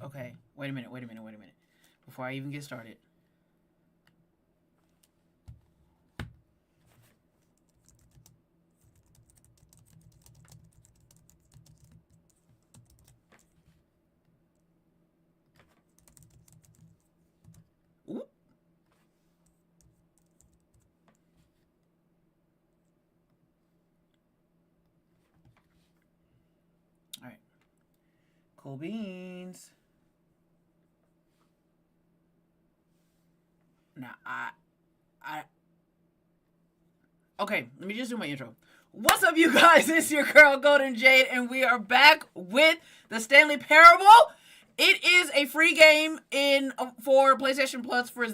Okay, wait a minute. Before I even get started. Ooh. All right. Cool beans. Now, okay, let me just do my intro. What's up, you guys? It's your girl, Golden Jade, and we are back with the Stanley Parable. It is a free game for PlayStation Plus for...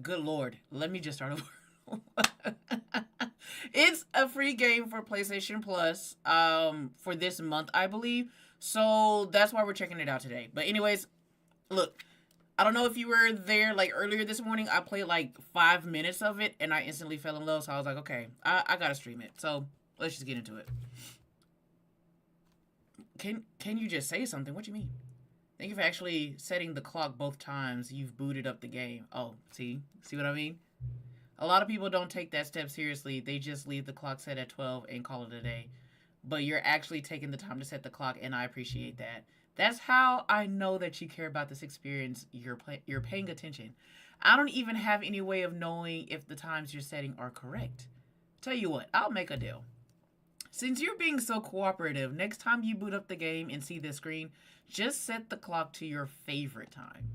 Good Lord. Let me just start over. It's a free game for PlayStation Plus for this month, I believe. So that's why we're checking it out today. But anyways, look. I don't know if you were there, like, earlier this morning. I played, like, 5 minutes of it, and I instantly fell in love. So I was like, okay, I gotta stream it. So let's just get into it. Can you just say something? What do you mean? Thank you for actually setting the clock both times you've booted up the game. Oh, see what I mean? A lot of people don't take that step seriously. They just leave the clock set at 12 and call it a day. But you're actually taking the time to set the clock, and I appreciate that. That's how I know that you care about this experience. You're paying attention. I don't even have any way of knowing if the times you're setting are correct. Tell you what, I'll make a deal. Since you're being so cooperative, next time you boot up the game and see this screen, just set the clock to your favorite time.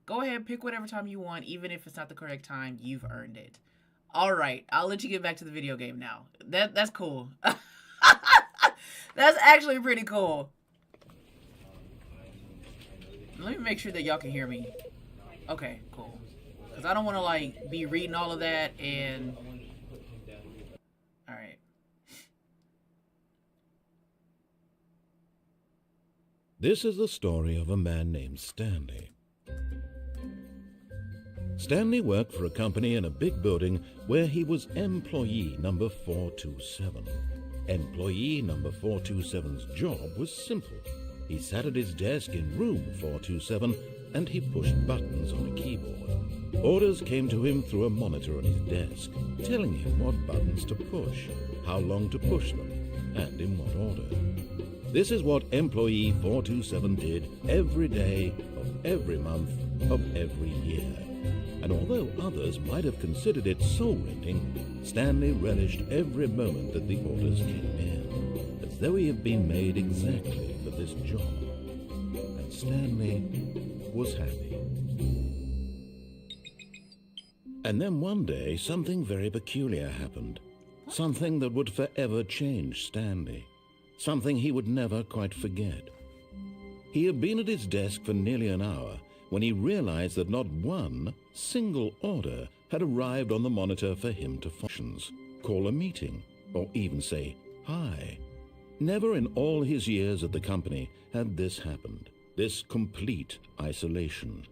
Go ahead, pick whatever time you want, even if it's not the correct time. You've earned it. All right, I'll let you get back to the video game now. That's cool. That's actually pretty cool. Let me make sure that y'all can hear me. Okay, cool. Because I don't want to, like, be reading all of that and... Alright. This is the story of a man named Stanley. Stanley worked for a company in a big building where he was employee number 427. Employee number 427's job was simple. He sat at his desk in room 427 and he pushed buttons on a keyboard. Orders came to him through a monitor on his desk, telling him what buttons to push, how long to push them, and in what order. This is what employee 427 did every day of every month of every year. And although others might have considered it soul-rending, Stanley relished every moment that the orders came in, as though he had been made exactly for this job. And Stanley was happy. And then one day, something very peculiar happened. Something that would forever change Stanley. Something he would never quite forget. He had been at his desk for nearly an hour when he realized that not one single order had arrived on the monitor for him to functions, call a meeting, or even say hi. Never in all his years at the company had this happened, this complete isolation.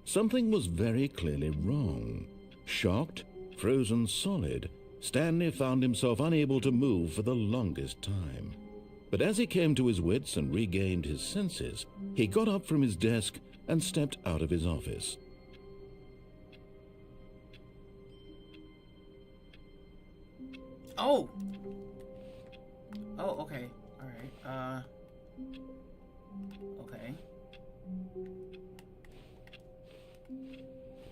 Something was very clearly wrong. Shocked, frozen solid, Stanley found himself unable to move for the longest time. But as he came to his wits and regained his senses, he got up from his desk and stepped out of his office. Oh, okay. All right. Okay.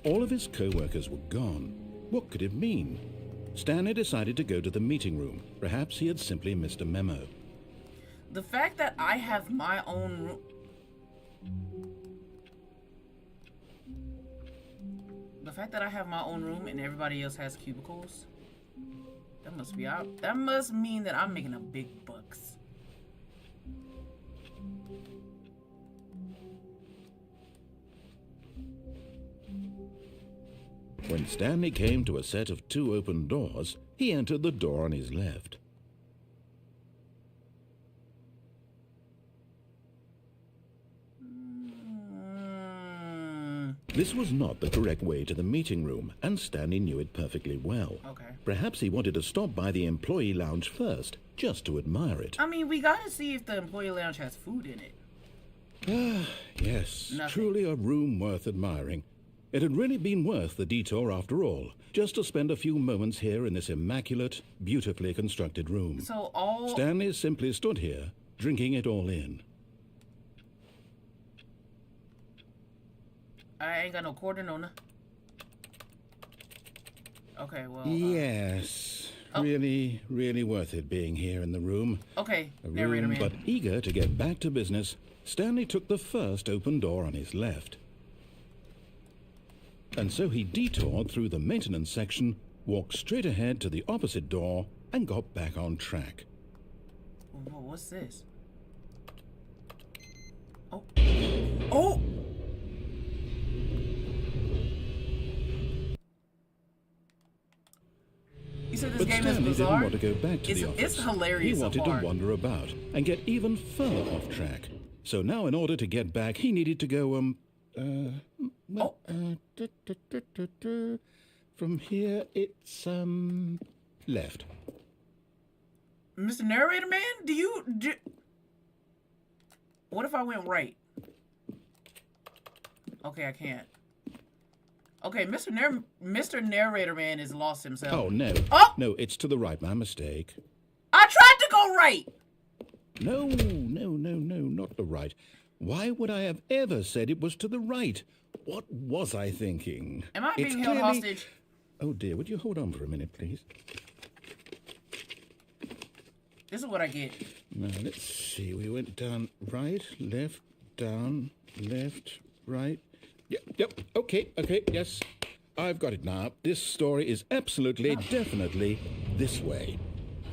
All of his co-workers were gone. What could it mean? Stanley decided to go to the meeting room. Perhaps he had simply missed a memo. The fact that I have my own room... The fact that I have my own room and everybody else has cubicles, that must mean that I'm making a big bucks. When Stanley came to a set of 2 open doors, he entered the door on his left. This was not the correct way to the meeting room, and Stanley knew it perfectly well. Okay. Perhaps he wanted to stop by the employee lounge first, just to admire it. I mean, we gotta see if the employee lounge has food in it. Ah, yes, Nothing. truly a room worth admiring. It had really been worth the detour after all, just to spend a few moments here in this immaculate, beautifully constructed room. So all... Stanley simply stood here, drinking it all in. I ain't got no quarter, no. Okay, well... Yes, really, really worth it being here in the room. Okay, A narrator room, man. but eager to get back to business, Stanley took the first open door on his left. And so he detoured through the maintenance section, walked straight ahead to the opposite door, and got back on track. What's this? Oh. Oh! You said this But game Stanley is didn't bizarre? want to go back to the office. It's hilarious He so wanted far. to wander about and get even further off track. So now in order to get back, he needed to go, from here, it's, left. Mr. Narrator Man, what if I went right? Okay, I can't. Okay, Mr. Narrator Man has lost himself. Oh, no. Oh! No, it's to the right. My mistake. I tried to go right! No, not the right. Why would I have ever said it was to the right? What was I thinking? Am I It's being held clearly... hostage? Oh, dear. Would you hold on for a minute, please? This is what I get. Now, let's see. We went down right, left, down, left, right. Yep. Okay, yes. I've got it now. This story is absolutely, definitely this way.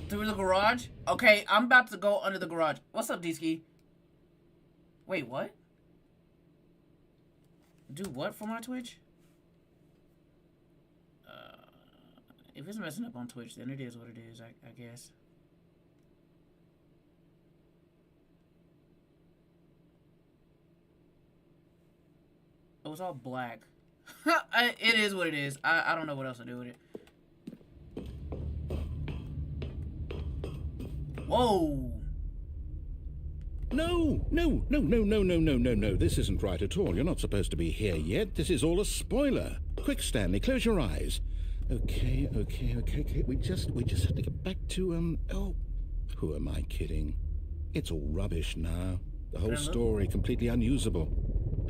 Through the garage? Okay, I'm about to go under the garage. What's up, D-Ski? Wait, what? Do what for my Twitch? If it's messing up on Twitch, then it is what it is, I guess. Oh, it's all black. It is what it is. I don't know what else to do with it. Whoa! No. This isn't right at all. You're not supposed to be here yet. This is all a spoiler. Quick, Stanley, close your eyes. Okay. We just have to get back to, oh, who am I kidding? It's all rubbish now. The whole story completely unusable.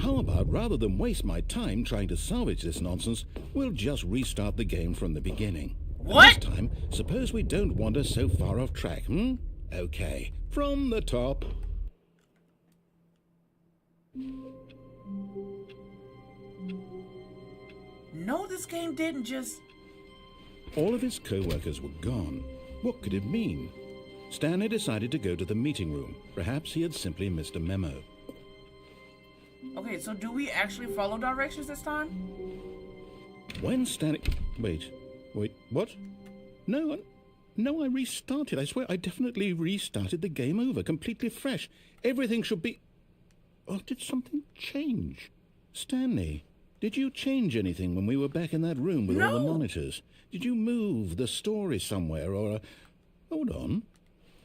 How about, rather than waste my time trying to salvage this nonsense, we'll just restart the game from the beginning. What? This time, suppose we don't wander so far off track, Okay, from the top. No, this game didn't just... All of his co-workers were gone. What could it mean? Stanley decided to go to the meeting room. Perhaps he had simply missed a memo. Okay, so do we actually follow directions this time? When Stanley... Wait, what? No, I restarted. I swear, I definitely restarted the game over, completely fresh. Everything should be... Oh, did something change? Stanley, did you change anything when we were back in that room with all the monitors? Did you move the story somewhere, or... Hold on.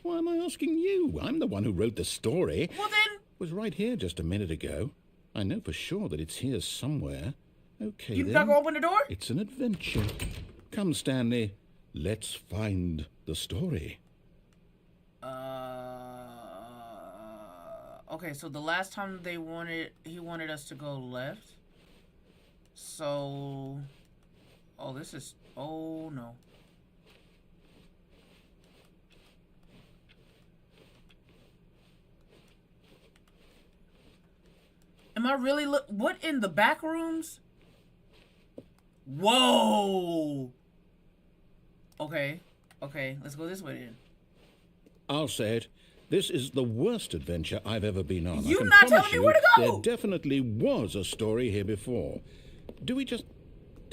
Why am I asking you? I'm the one who wrote the story. Well then... It was right here just a minute ago. I know for sure that it's here somewhere. Okay, You then. not gonna open the door? It's an adventure. Come, Stanley. Let's find the story. Okay, so the last time he wanted us to go left. So... Oh, this is... Oh, no. Am I really what in the back rooms? Whoa! Okay, let's go this way then. I'll say it. This is the worst adventure I've ever been on. You're I can not promise telling me you where to go! There definitely was a story here before. Do we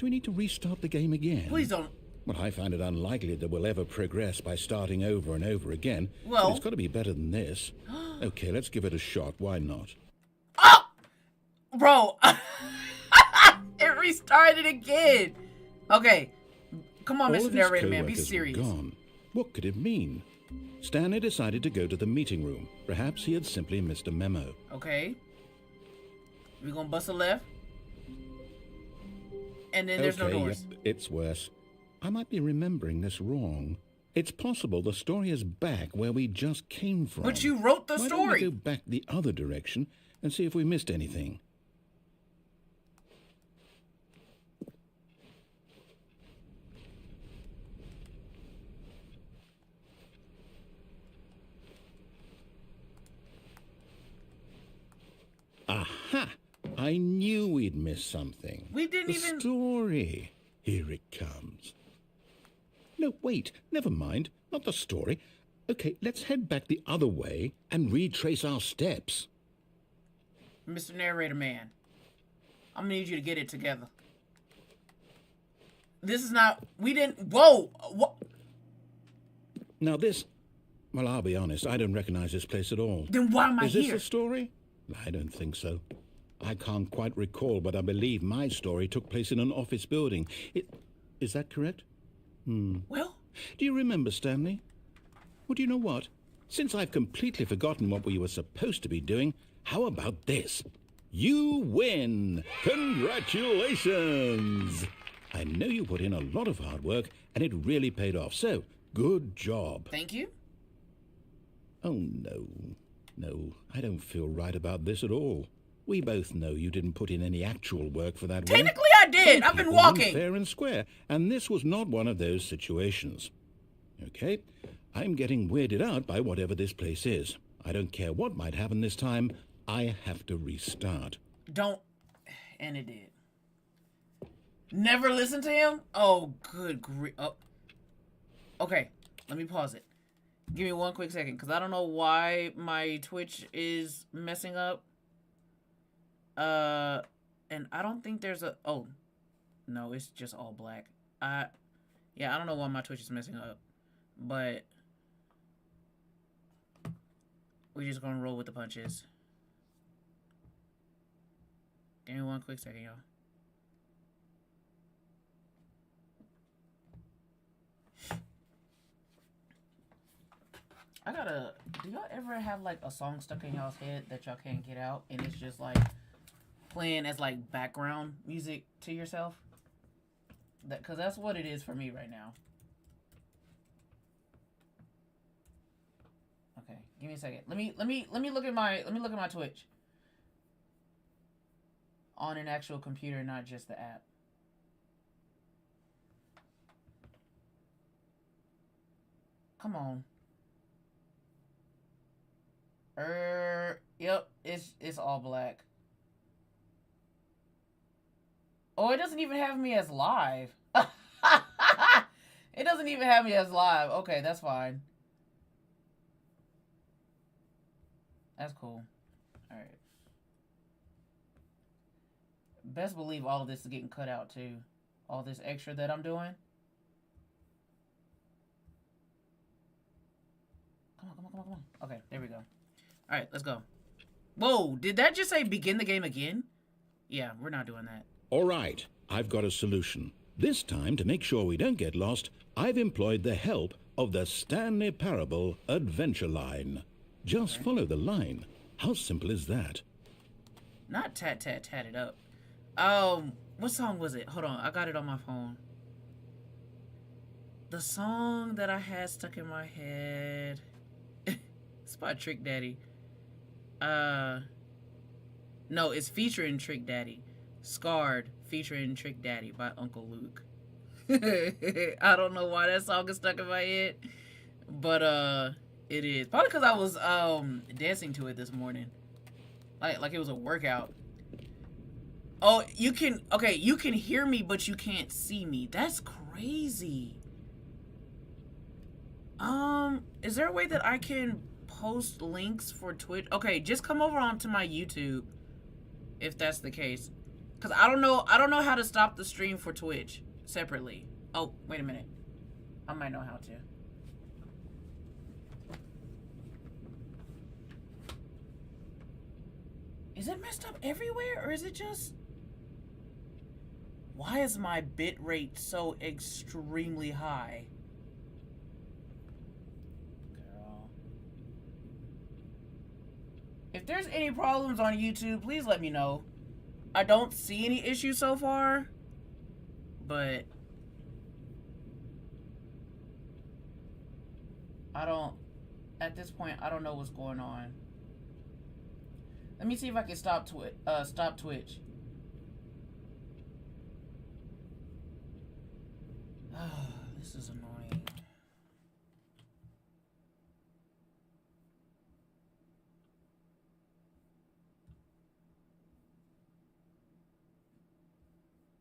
need to restart the game again? Please don't. Well, I find it unlikely that we'll ever progress by starting over and over again. Well... But it's got to be better than this. Okay, let's give it a shot. Why not? Oh! Bro! It restarted again! Okay. Come on, All Mr. of his Narrator Man, be co-workers were serious. gone. What could it mean? Stanley decided to go to the meeting room. Perhaps he had simply missed a memo. Okay. We're gonna bust a left. And then there's no doors. Yep, it's worse. I might be remembering this wrong. It's possible the story is back where we just came from. But you wrote the story. Why don't we go back the other direction and see if we missed anything? Aha! I knew we'd miss something. We didn't even... The story. Here it comes. No, wait. Never mind. Not the story. Okay, let's head back the other way and retrace our steps. Mr. Narrator Man, I'm gonna need you to get it together. This is not... We didn't... Whoa! What? Now this... Well, I'll be honest. I don't recognize this place at all. Then why am I here? Is this the story? I don't think so. I can't quite recall, but I believe my story took place in an office building. Is that correct? Well... Do you remember, Stanley? Well, do you know what? Since I've completely forgotten what we were supposed to be doing, how about this? You win! Congratulations! I know you put in a lot of hard work, and it really paid off, so good job. Thank you? Oh, no. No, I don't feel right about this at all. We both know you didn't put in any actual work for that win. Technically, I did. I've been walking. Fair and square, and this was not one of those situations. Okay, I'm getting weirded out by whatever this place is. I don't care what might happen this time. I have to restart. Don't. And it did. Never listen to him? Oh, good grief. Oh. Okay, let me pause it. Give me one quick second, because I don't know why my Twitch is messing up. And I don't think there's a... Oh. No, it's just all black. Yeah, I don't know why my Twitch is messing up. But... we're just gonna roll with the punches. Give me one quick second, y'all. Do y'all ever have like a song stuck in y'all's head that y'all can't get out and it's just like playing as like background music to yourself? Cause that's what it is for me right now. Okay, give me a second. Let me look at my Twitch. On an actual computer, not just the app. Come on. Yep, it's all black. Oh, it doesn't even have me as live. It doesn't even have me as live. Okay, that's fine. That's cool. Alright. Best believe all of this is getting cut out too. All this extra that I'm doing. Come on. Okay, there we go. Alright, let's go. Whoa, did that just say begin the game again? Yeah, we're not doing that. All right, I've got a solution. This time, to make sure we don't get lost, I've employed the help of the Stanley Parable Adventure Line. Just follow the line. How simple is that? Not tat it up. What song was it? Hold on, I got it on my phone. The song that I had stuck in my head. It's by Trick Daddy. No, it's featuring Trick Daddy. Scarred, featuring Trick Daddy by Uncle Luke. I don't know why that song is stuck in my head, but it is. Probably because I was dancing to it this morning. Like it was a workout. Oh, you can hear me, but you can't see me. That's crazy. Is there a way that I can post links for Twitch? Okay, just come over onto my YouTube if that's the case. Cause I don't know how to stop the stream for Twitch separately. Oh, wait a minute. I might know how to. Is it messed up everywhere, or is it just... Why is my bit rate so extremely high? Girl. If there's any problems on YouTube, please let me know. I don't see any issues so far, but I don't, at this point, I don't know what's going on. Let me see if I can stop Twitch. This is annoying.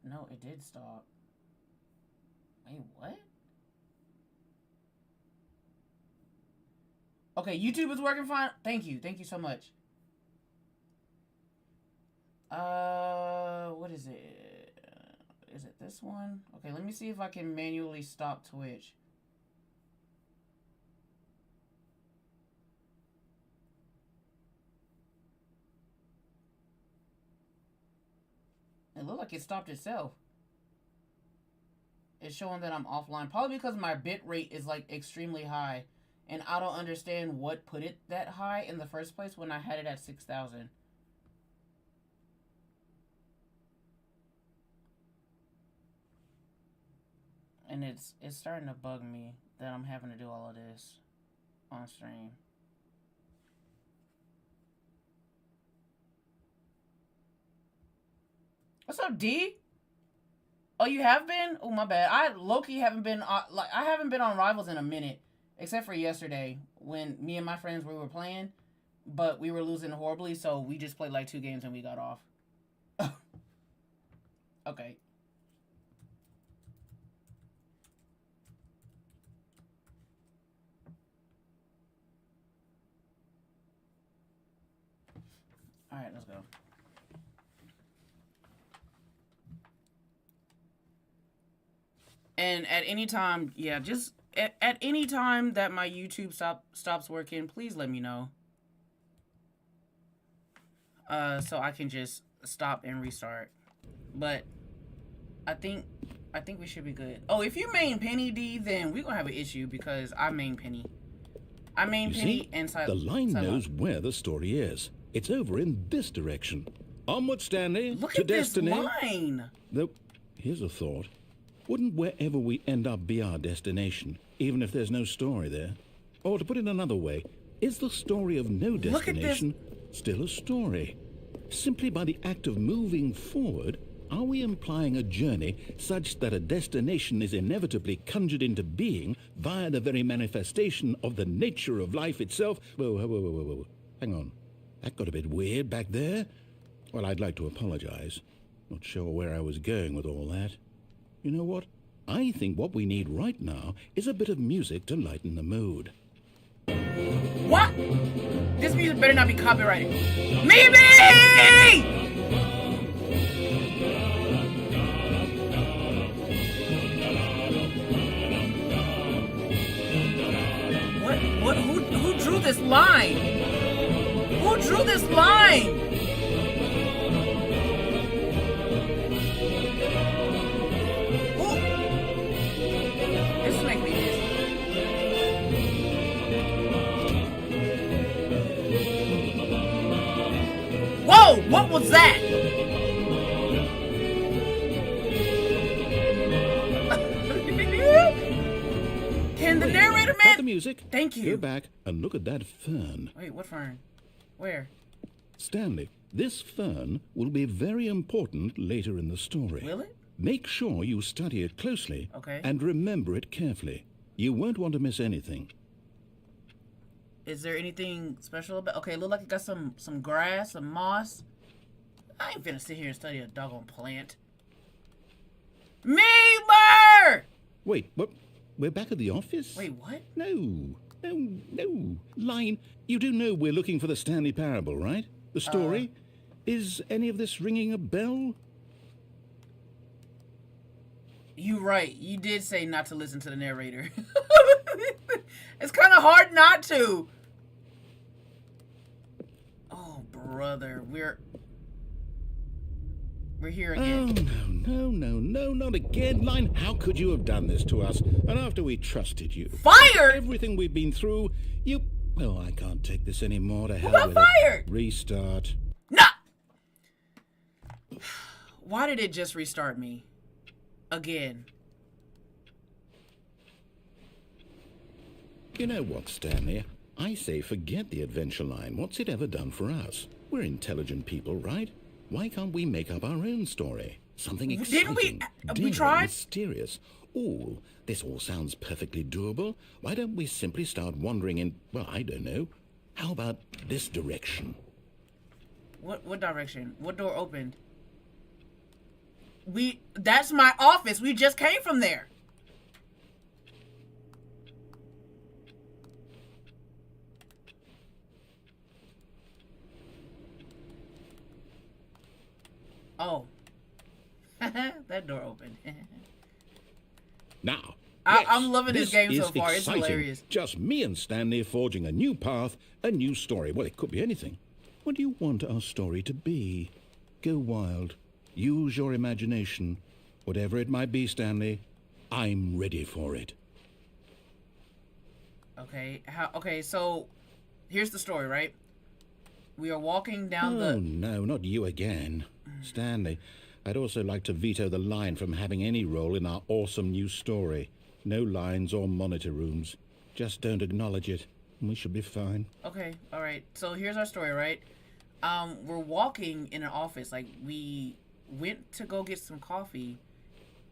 No, it did stop. Wait, what? Okay, YouTube is working fine. Thank you so much. What is it? Is it this one? Okay, let me see if I can manually stop Twitch. It looked like it stopped itself. It's showing that I'm offline. Probably because my bit rate is like extremely high. And I don't understand what put it that high in the first place when I had it at 6,000. And it's starting to bug me that I'm having to do all of this on stream. What's up, D? Oh, you have been? Oh, my bad. I low-key haven't been I haven't been on Rivals in a minute, except for yesterday when me and my friends were playing, but we were losing horribly, so we just played like 2 games and we got off. Okay. All right, let's go. And at any time, yeah, just at any time that my YouTube stops working, please let me know. So I can just stop and restart. But I think we should be good. Oh, if you main Penny D, then we're gonna have an issue because I main Penny. I main Penny and the line knows where the story is. It's over in this direction. Onward, Stanley. Look to at destiny. This line. Though, here's a thought. Wouldn't wherever we end up be our destination, even if there's no story there? Or to put it another way, is the story of no destination still a story? Simply by the act of moving forward, are we implying a journey such that a destination is inevitably conjured into being via the very manifestation of the nature of life itself? Whoa. Hang on. That got a bit weird back there. Well, I'd like to apologize. Not sure where I was going with all that. You know what? I think what we need right now is a bit of music to lighten the mood. What? This music better not be copyrighted. Maybe! What? Who drew this line? Who drew this line? This is making me dizzy. Whoa! What was that? Can the narrator man? Cut the music. Thank you. Go back and look at that fern. Wait, what fern? Where? Stanley, this fern will be very important later in the story. Will it? Make sure you study it closely. Okay. And remember it carefully. You won't want to miss anything. Is there anything special about? Okay, look like it got some grass, some moss. I ain't finna sit here and study a doggone plant. Meebler! Wait, what? We're back at the office? Wait, what? No. Line, you do know we're looking for the Stanley Parable, right? The story? Is any of this ringing a bell? You right. You did say not to listen to the narrator. It's kind of hard not to. Oh, brother. We're here again. Oh, no, not again. Line, how could you have done this to us? And after we trusted you. Fired? Everything we've been through, you... Oh, I can't take this anymore. To hell got with fired? it. Restart. Nah! Why did it just restart me? Again. You know what, Stanley? I say forget the adventure line. What's it ever done for us? We're intelligent people, right? Why can't we make up our own story? Something exciting, Didn't we daring, tried? mysterious. Oh, this all sounds perfectly doable. Why don't we simply start wandering in, well, I don't know. How about this direction? What direction? What door opened? That's my office. We just came from there. Oh. That door opened. Now, I'm loving this game so far. It's exciting. hilarious. Just me and Stanley forging a new path, a new story. Well, it could be anything. What do you want our story to be? Go wild. Use your imagination. Whatever it might be, Stanley, I'm ready for it. Okay. Okay, so here's the story, right? We are walking down Oh, no, not you again. Stanley, I'd also like to veto the line from having any role in our awesome new story. No lines or monitor rooms. Just don't acknowledge it, and we should be fine. Okay, all right. So here's our story, right? We're walking in an office. Like, we went to go get some coffee,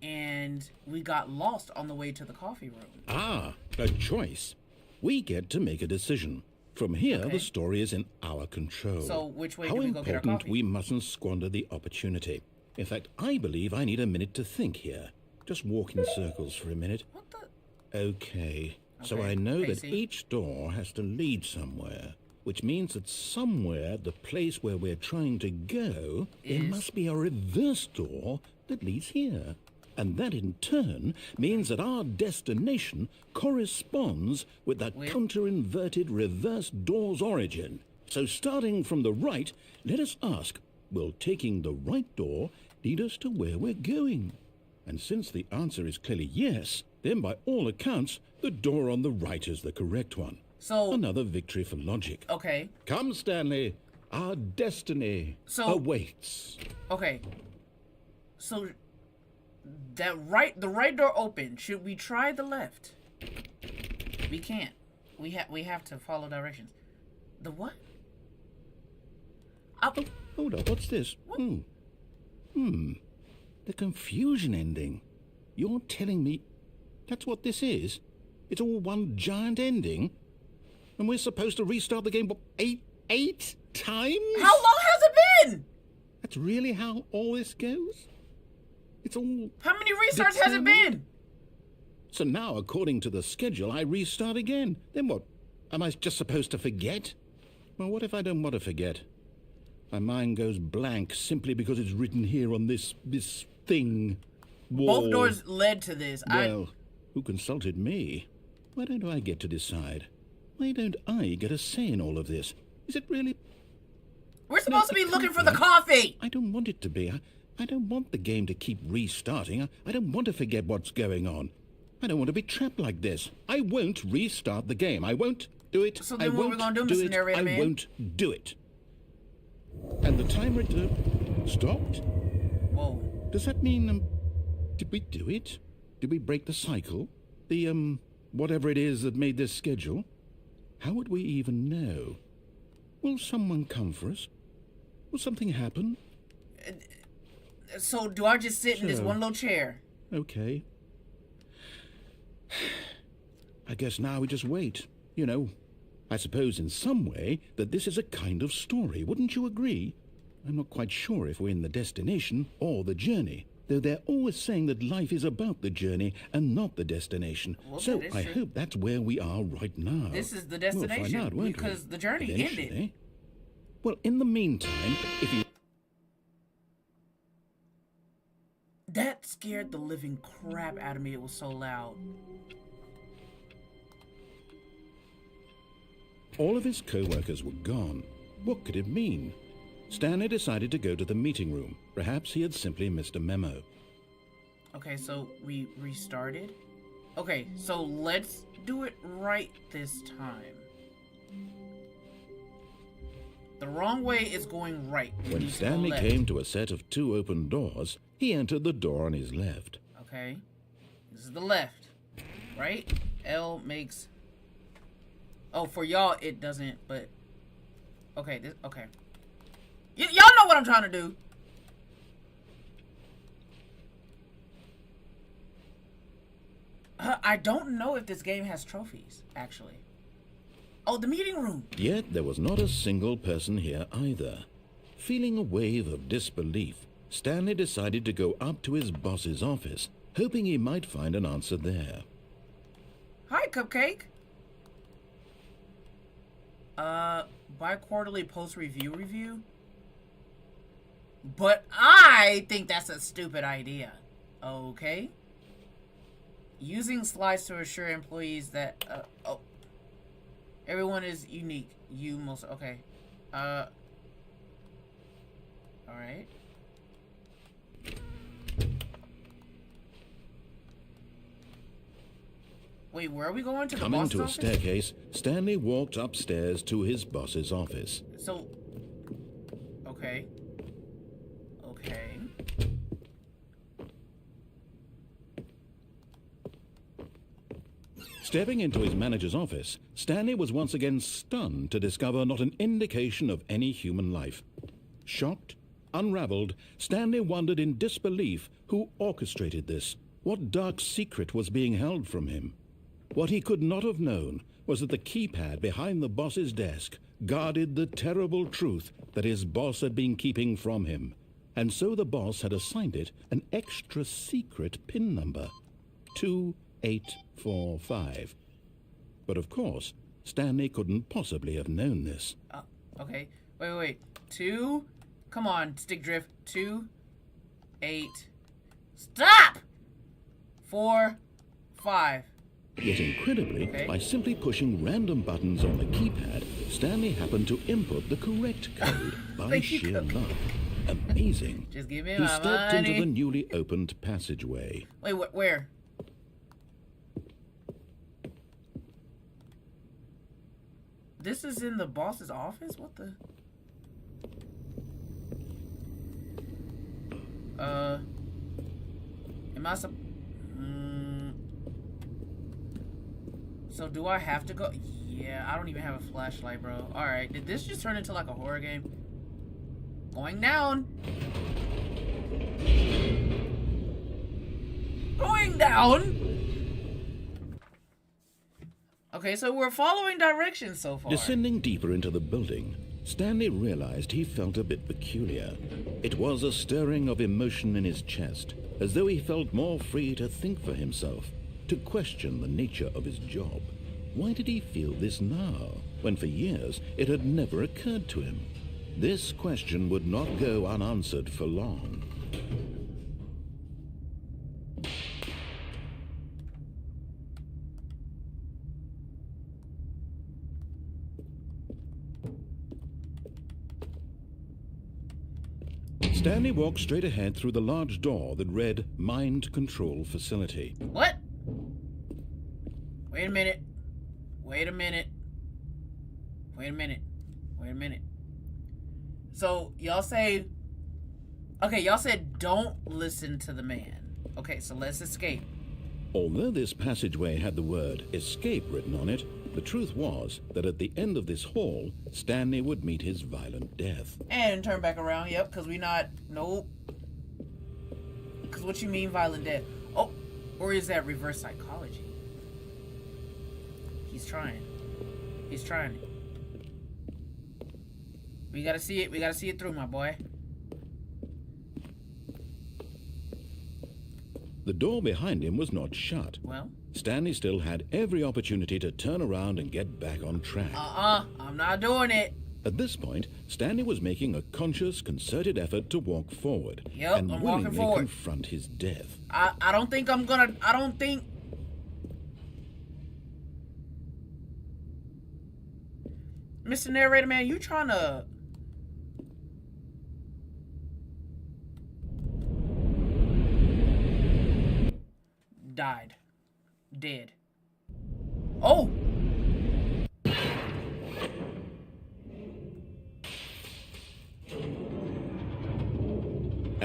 and we got lost on the way to the coffee room. Ah, a choice. We get to make a decision. From here, Okay. the story is in our control. So which way How do we go get our important coffee? we mustn't squander the opportunity. In fact, I believe I need a minute to think here. Just walk in circles for a minute. What the? Okay. So Okay, I know that see? each door has to lead somewhere, which means that somewhere, the place where we're trying to go, there Is? must be a reverse door that leads here. And that in turn means that our destination corresponds with that With? counter-inverted reverse door's origin. So starting from the right, let us ask, will taking the right door lead us to where we're going? And since the answer is clearly yes, then by all accounts, the door on the right is the correct one. So Another victory for logic. okay, Come, Stanley, our destiny awaits. okay. So the right door opened. Should we try the left? We can't. We have to follow directions. The what? Oh, hold up, what's this? What? The confusion ending. You're telling me that's what this is? It's all one giant ending? And we're supposed to restart the game, what, eight times? How long has it been? That's really how all this goes? It's all... How many restarts has it been? So now, according to the schedule, I restart again. Then what? Am I just supposed to forget? Well, what if I don't want to forget? My mind goes blank simply because it's written here on this thing. Wall. Both doors led to this. Well, who consulted me? Why don't I get to decide? Why don't I get a say in all of this? Is it really... We're supposed to be looking for the coffee. I don't want it to be. I don't want the game to keep restarting. I don't want to forget what's going on. I don't want to be trapped like this. I won't restart the game. I won't do it. So then what we're going to do, Mr. Narrator Man? I won't do it. And the timer stopped? Whoa. Does that mean, did we do it? Did we break the cycle? The, whatever it is that made this schedule? How would we even know? Will someone come for us? Will something happen? So do I just sit in this one little chair? Okay. I guess now we just wait. You know, I suppose in some way that this is a kind of story. Wouldn't you agree? I'm not quite sure if we're in the destination or the journey, though they're always saying that life is about the journey and not the destination. Well, so that is I true. hope that's where we are right now. This is the We'll destination find out, won't because we? the journey Eventually. ended. Well, in the meantime, if you... That scared the living crap out of me. It was so loud. All of his co-workers were gone. What could it mean? Stanley decided to go to the meeting room. Perhaps he had simply missed a memo. Okay, so we restarted. Okay, so let's do it right this time. The wrong way is going right. When Stanley came to a set of 2 open doors, he entered the door on his left. Okay. This is the left. Right? L makes... Oh, for y'all, it doesn't, but... Okay, okay. Y'all know what I'm trying to do. I don't know if this game has trophies, actually. Oh, the meeting room. Yet there was not a single person here either. Feeling a wave of disbelief, Stanley decided to go up to his boss's office, hoping he might find an answer there. Hi, Cupcake. Bi-quarterly post-review? But I think that's a stupid idea. Okay. Using slides to assure employees that, everyone is unique. You most, okay. Alright. Wait, where are we going to the boss's office? Coming to a staircase, Stanley walked upstairs to his boss's office. So, okay. Okay. Stepping into his manager's office, Stanley was once again stunned to discover not an indication of any human life. Shocked, unraveled, Stanley wondered in disbelief who orchestrated this. What dark secret was being held from him? What he could not have known was that the keypad behind the boss's desk guarded the terrible truth that his boss had been keeping from him. And so the boss had assigned it an extra secret PIN number. 2845. But of course, Stanley couldn't possibly have known this. Okay. Wait. 2. Come on, stick drift. 2, 8. Stop! 4, 5. Yet incredibly, by simply pushing random buttons on the keypad, Stanley happened to input the correct code by sheer luck. Amazing. Just give me he my stepped money. into the newly opened passageway. Wait, where? This is in the boss's office? What the? Am I So do I have to go? Yeah, I don't even have a flashlight, bro. Alright, did this just turn into like a horror game? Going down. Going down. Okay, so we're following directions so far. Descending deeper into the building, Stanley realized he felt a bit peculiar. It was a stirring of emotion in his chest, as though he felt more free to think for himself, to question the nature of his job. Why did he feel this now, when for years it had never occurred to him? This question would not go unanswered for long. Stanley walked straight ahead through the large door that read Mind Control Facility. What? Wait a minute. Wait a minute. Wait a minute. Wait a minute. So, y'all say... Okay, y'all said don't listen to the man. Okay, so let's escape. Although this passageway had the word escape written on it, the truth was that at the end of this hall, Stanley would meet his violent death. And turn back around, yep, because we not... Nope. Because what you mean violent death? Oh, or is that reverse psychology? He's trying. He's trying. We gotta see it. We gotta see it through, my boy. The door behind him was not shut. Well? Stanley still had every opportunity to turn around and get back on track. I'm not doing it. At this point, Stanley was making a conscious, concerted effort to walk forward. Yep, and I'm walking willingly forward. confront his death. I don't think I'm gonna... I don't think... Mr. Narrator, man, you trying to... Died. Dead. Oh!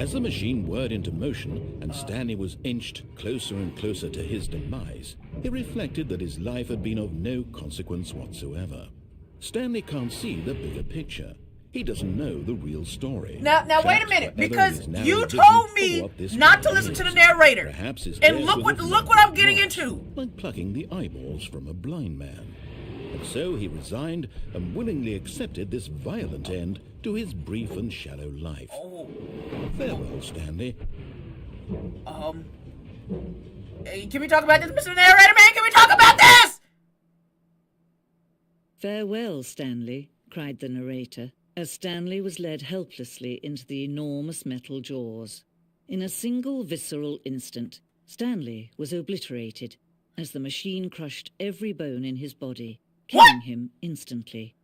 As the machine whirred into motion and Stanley was inched closer and closer to his demise, he reflected that his life had been of no consequence whatsoever. Stanley can't see the bigger picture. He doesn't know the real story. Now wait a Perhaps minute, whatever because his narrow you vision told of me what this not to world listen to the is. narrator. Perhaps his And death look was what as I'm getting lost, into. like plucking the eyeballs from a blind man. And so he resigned and willingly accepted this violent end to his brief and shallow life. Oh. Farewell, Stanley. Hey, can we talk about this, Mr. Narrator Man? Can we talk about this? Farewell, Stanley, cried the narrator, as Stanley was led helplessly into the enormous metal jaws. In a single visceral instant, Stanley was obliterated as the machine crushed every bone in his body, killing him instantly.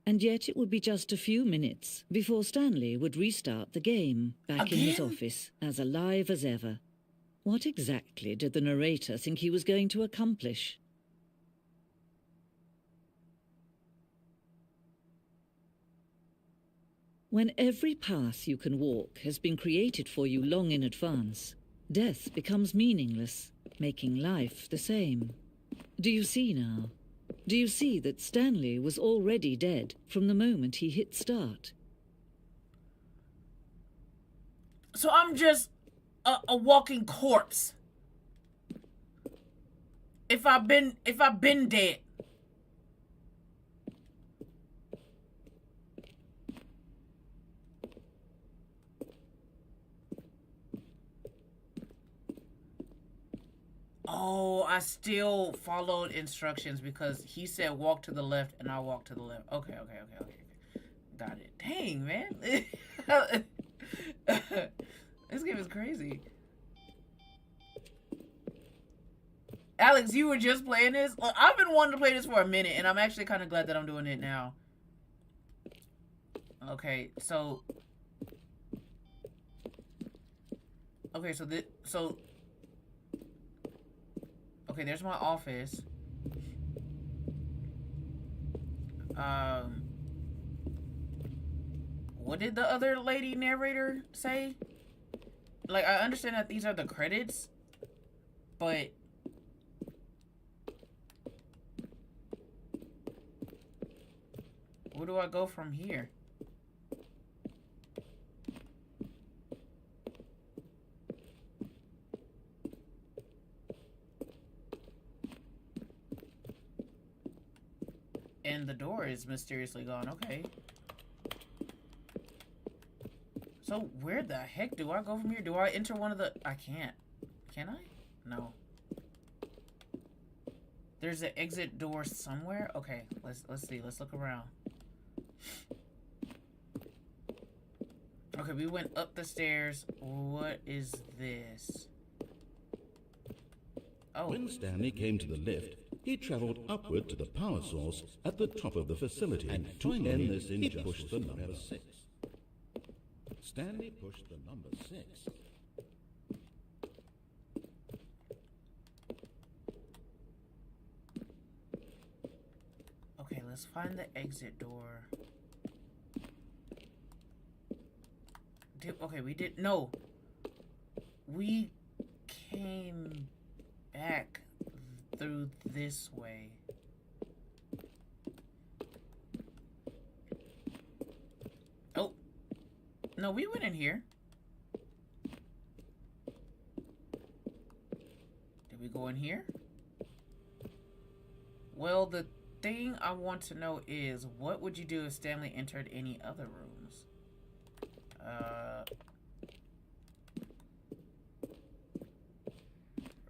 And yet it would be just a few minutes before Stanley would restart the game, back in his office, as alive as ever. What exactly did the narrator think he was going to accomplish? When every path you can walk has been created for you long in advance, death becomes meaningless, making life the same. Do you see now? Do you see that Stanley was already dead from the moment he hit start? So I'm just a walking corpse. If I've been dead. Oh, I still followed instructions because he said walk to the left and I walked to the left. Okay. Got it. Dang, man. This game is crazy. Alex, you were just playing this? Look, I've been wanting to play this for a minute and I'm actually kind of glad that I'm doing it now. Okay, so... Okay, okay, there's my office. What did the other lady narrator say? Like, I understand that these are the credits, but... where do I go from here? And the door is mysteriously gone. Okay. So where the heck do I go from here? Do I enter one of the... I can't. Can I? No. There's an exit door somewhere? Okay, let's see. Let's look around. Okay, we went up the stairs. What is this? Oh. When Stanley came to the lift, he traveled upward to the power source at the top of the facility, and to end this injustice, he pushed the number 6. Stanley pushed the number 6. Okay, let's find the exit door. Okay, we did... No. We came back through this way. Oh. No, we went in here. Did we go in here? Well, the thing I want to know is, what would you do if Stanley entered any other rooms?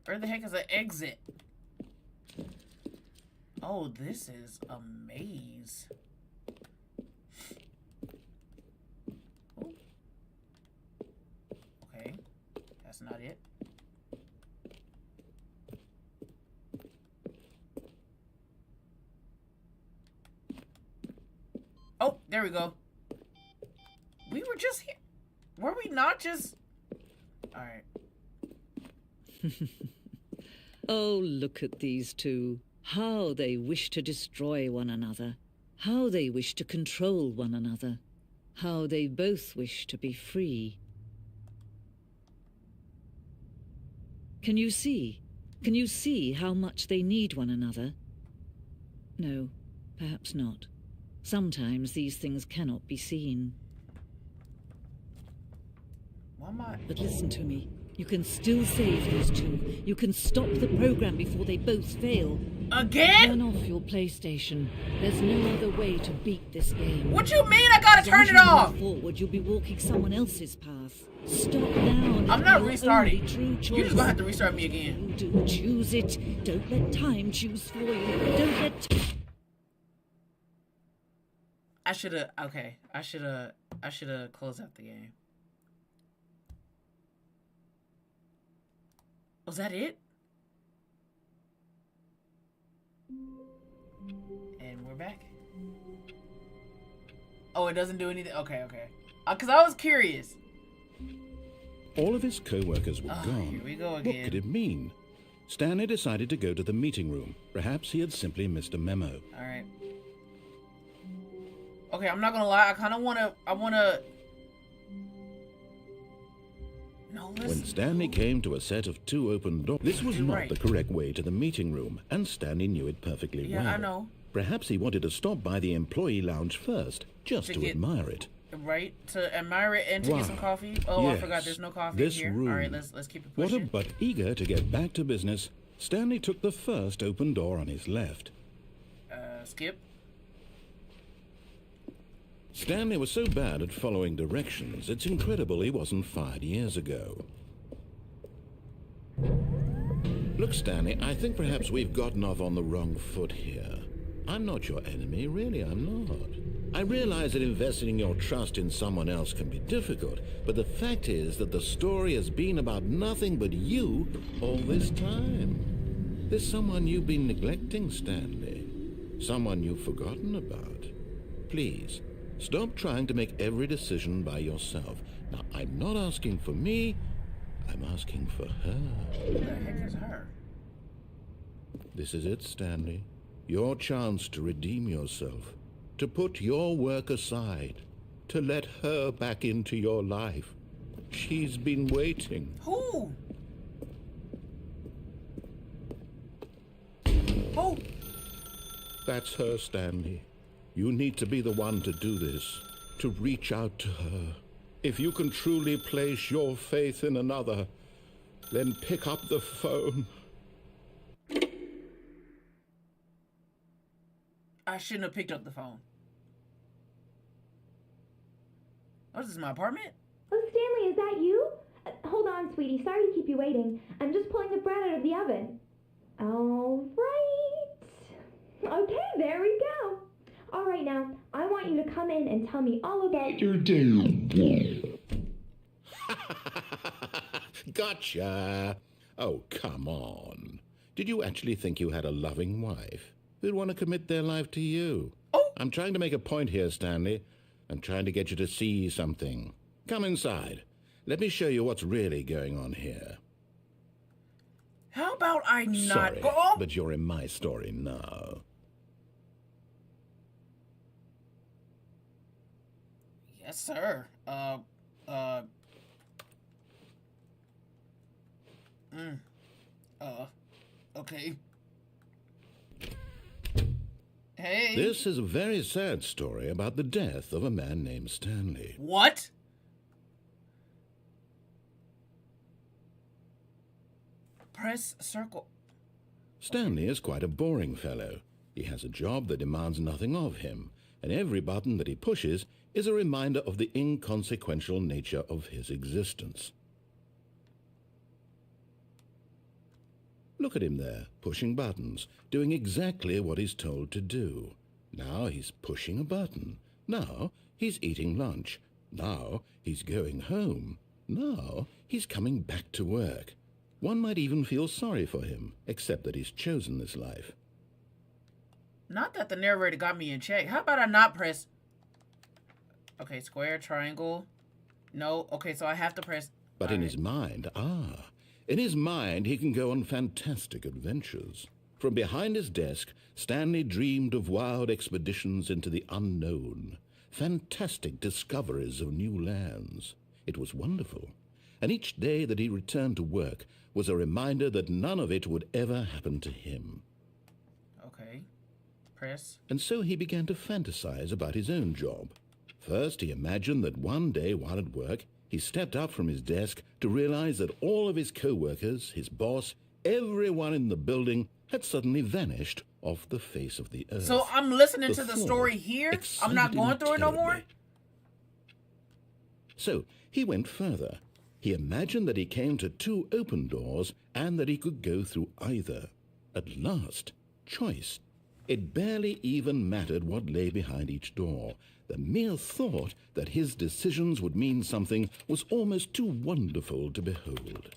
Where the heck is the exit? Oh, this is a maze. Oh. Okay, that's not it. Oh, there we go. We were just here. Were we not just... Alright. Oh, look at these two. How they wish to destroy one another. How they wish to control one another. How they both wish to be free. Can you see? Can you see how much they need one another? No, perhaps not. Sometimes these things cannot be seen. Why am I... But listen to me. You can still save those two. You can stop the program before they both fail. Again? Turn off your PlayStation. There's no other way to beat this game. What you mean I gotta turn it off? Forward, you'll be walking someone else's path. Stop now. I'm not restarting. True choice. You're just gonna have to restart me again. You do choose it. Don't let time choose for you. Don't let... I should've... Okay. I should've closed out the game. Was that it? And we're back. Oh, it doesn't do anything? Okay, okay. Because I was curious. All of his co-workers were gone. Here we go What again. could it mean? Stanley decided to go to the meeting room. Perhaps he had simply missed a memo. Alright. Okay, I'm not gonna lie. I kind of want to... No, listen. When Stanley came to a set of 2 open doors, this was not right. the correct way to the meeting room, and Stanley knew it perfectly well. Yeah, I know. Perhaps he wanted to stop by the employee lounge first, just to admire it. Right? To admire it and to get some coffee? Oh, yes. I forgot there's no coffee This here. room. Alright, let's keep it What pushing. but eager to get back to business, Stanley took the first open door on his left. Skip. Stanley was so bad at following directions, it's incredible he wasn't fired years ago. Look, Stanley, I think perhaps we've gotten off on the wrong foot here. I'm not your enemy, really, I'm not. I realize that investing your trust in someone else can be difficult, but the fact is that the story has been about nothing but you all this time. There's someone you've been neglecting, Stanley. Someone you've forgotten about. Please, stop trying to make every decision by yourself. Now, I'm not asking for me, I'm asking for her. Who the heck is her? This is it, Stanley. Your chance to redeem yourself. To put your work aside. To let her back into your life. She's been waiting. Who? Who? That's her, Stanley. You need to be the one to do this. To reach out to her. If you can truly place your faith in another, then pick up the phone. I shouldn't have picked up the phone. Oh, this is my apartment? Oh, Stanley, is that you? Hold on, sweetie. Sorry to keep you waiting. I'm just pulling the bread out of the oven. All right. Okay, there we go. All right, now, I want you to come in and tell me all about your day. Gotcha. Oh, come on. Did you actually think you had a loving wife who'd want to commit their life to you? Oh! I'm trying to make a point here, Stanley. I'm trying to get you to see something. Come inside. Let me show you what's really going on here. How about I not Sorry, go? Oh! but you're in my story now. Yes, sir. Okay. Hey. This is a very sad story about the death of a man named Stanley. What? Press circle. Stanley is quite a boring fellow. He has a job that demands nothing of him, and every button that he pushes is a reminder of the inconsequential nature of his existence. Look at him there, pushing buttons, doing exactly what he's told to do. Now he's pushing a button. Now he's eating lunch. Now he's going home. Now he's coming back to work. One might even feel sorry for him, except that he's chosen this life. Not that the narrator got me in check. How about I not press? Okay, square, triangle. No. Okay, so I have to press... But in his mind, in his mind he can go on fantastic adventures. From behind his desk, Stanley dreamed of wild expeditions into the unknown, fantastic discoveries of new lands. It was wonderful, and each day that he returned to work was a reminder that none of it would ever happen to him. Okay. Press. And so he began to fantasize about his own job. First, he imagined that one day while at work, he stepped up from his desk to realize that all of his co-workers, his boss, everyone in the building had suddenly vanished off the face of the earth. So I'm listening to the story here? I'm not going through it no more? So he went further. He imagined that he came to 2 open doors and that he could go through either. At last, choice. It barely even mattered what lay behind each door. The mere thought that his decisions would mean something was almost too wonderful to behold.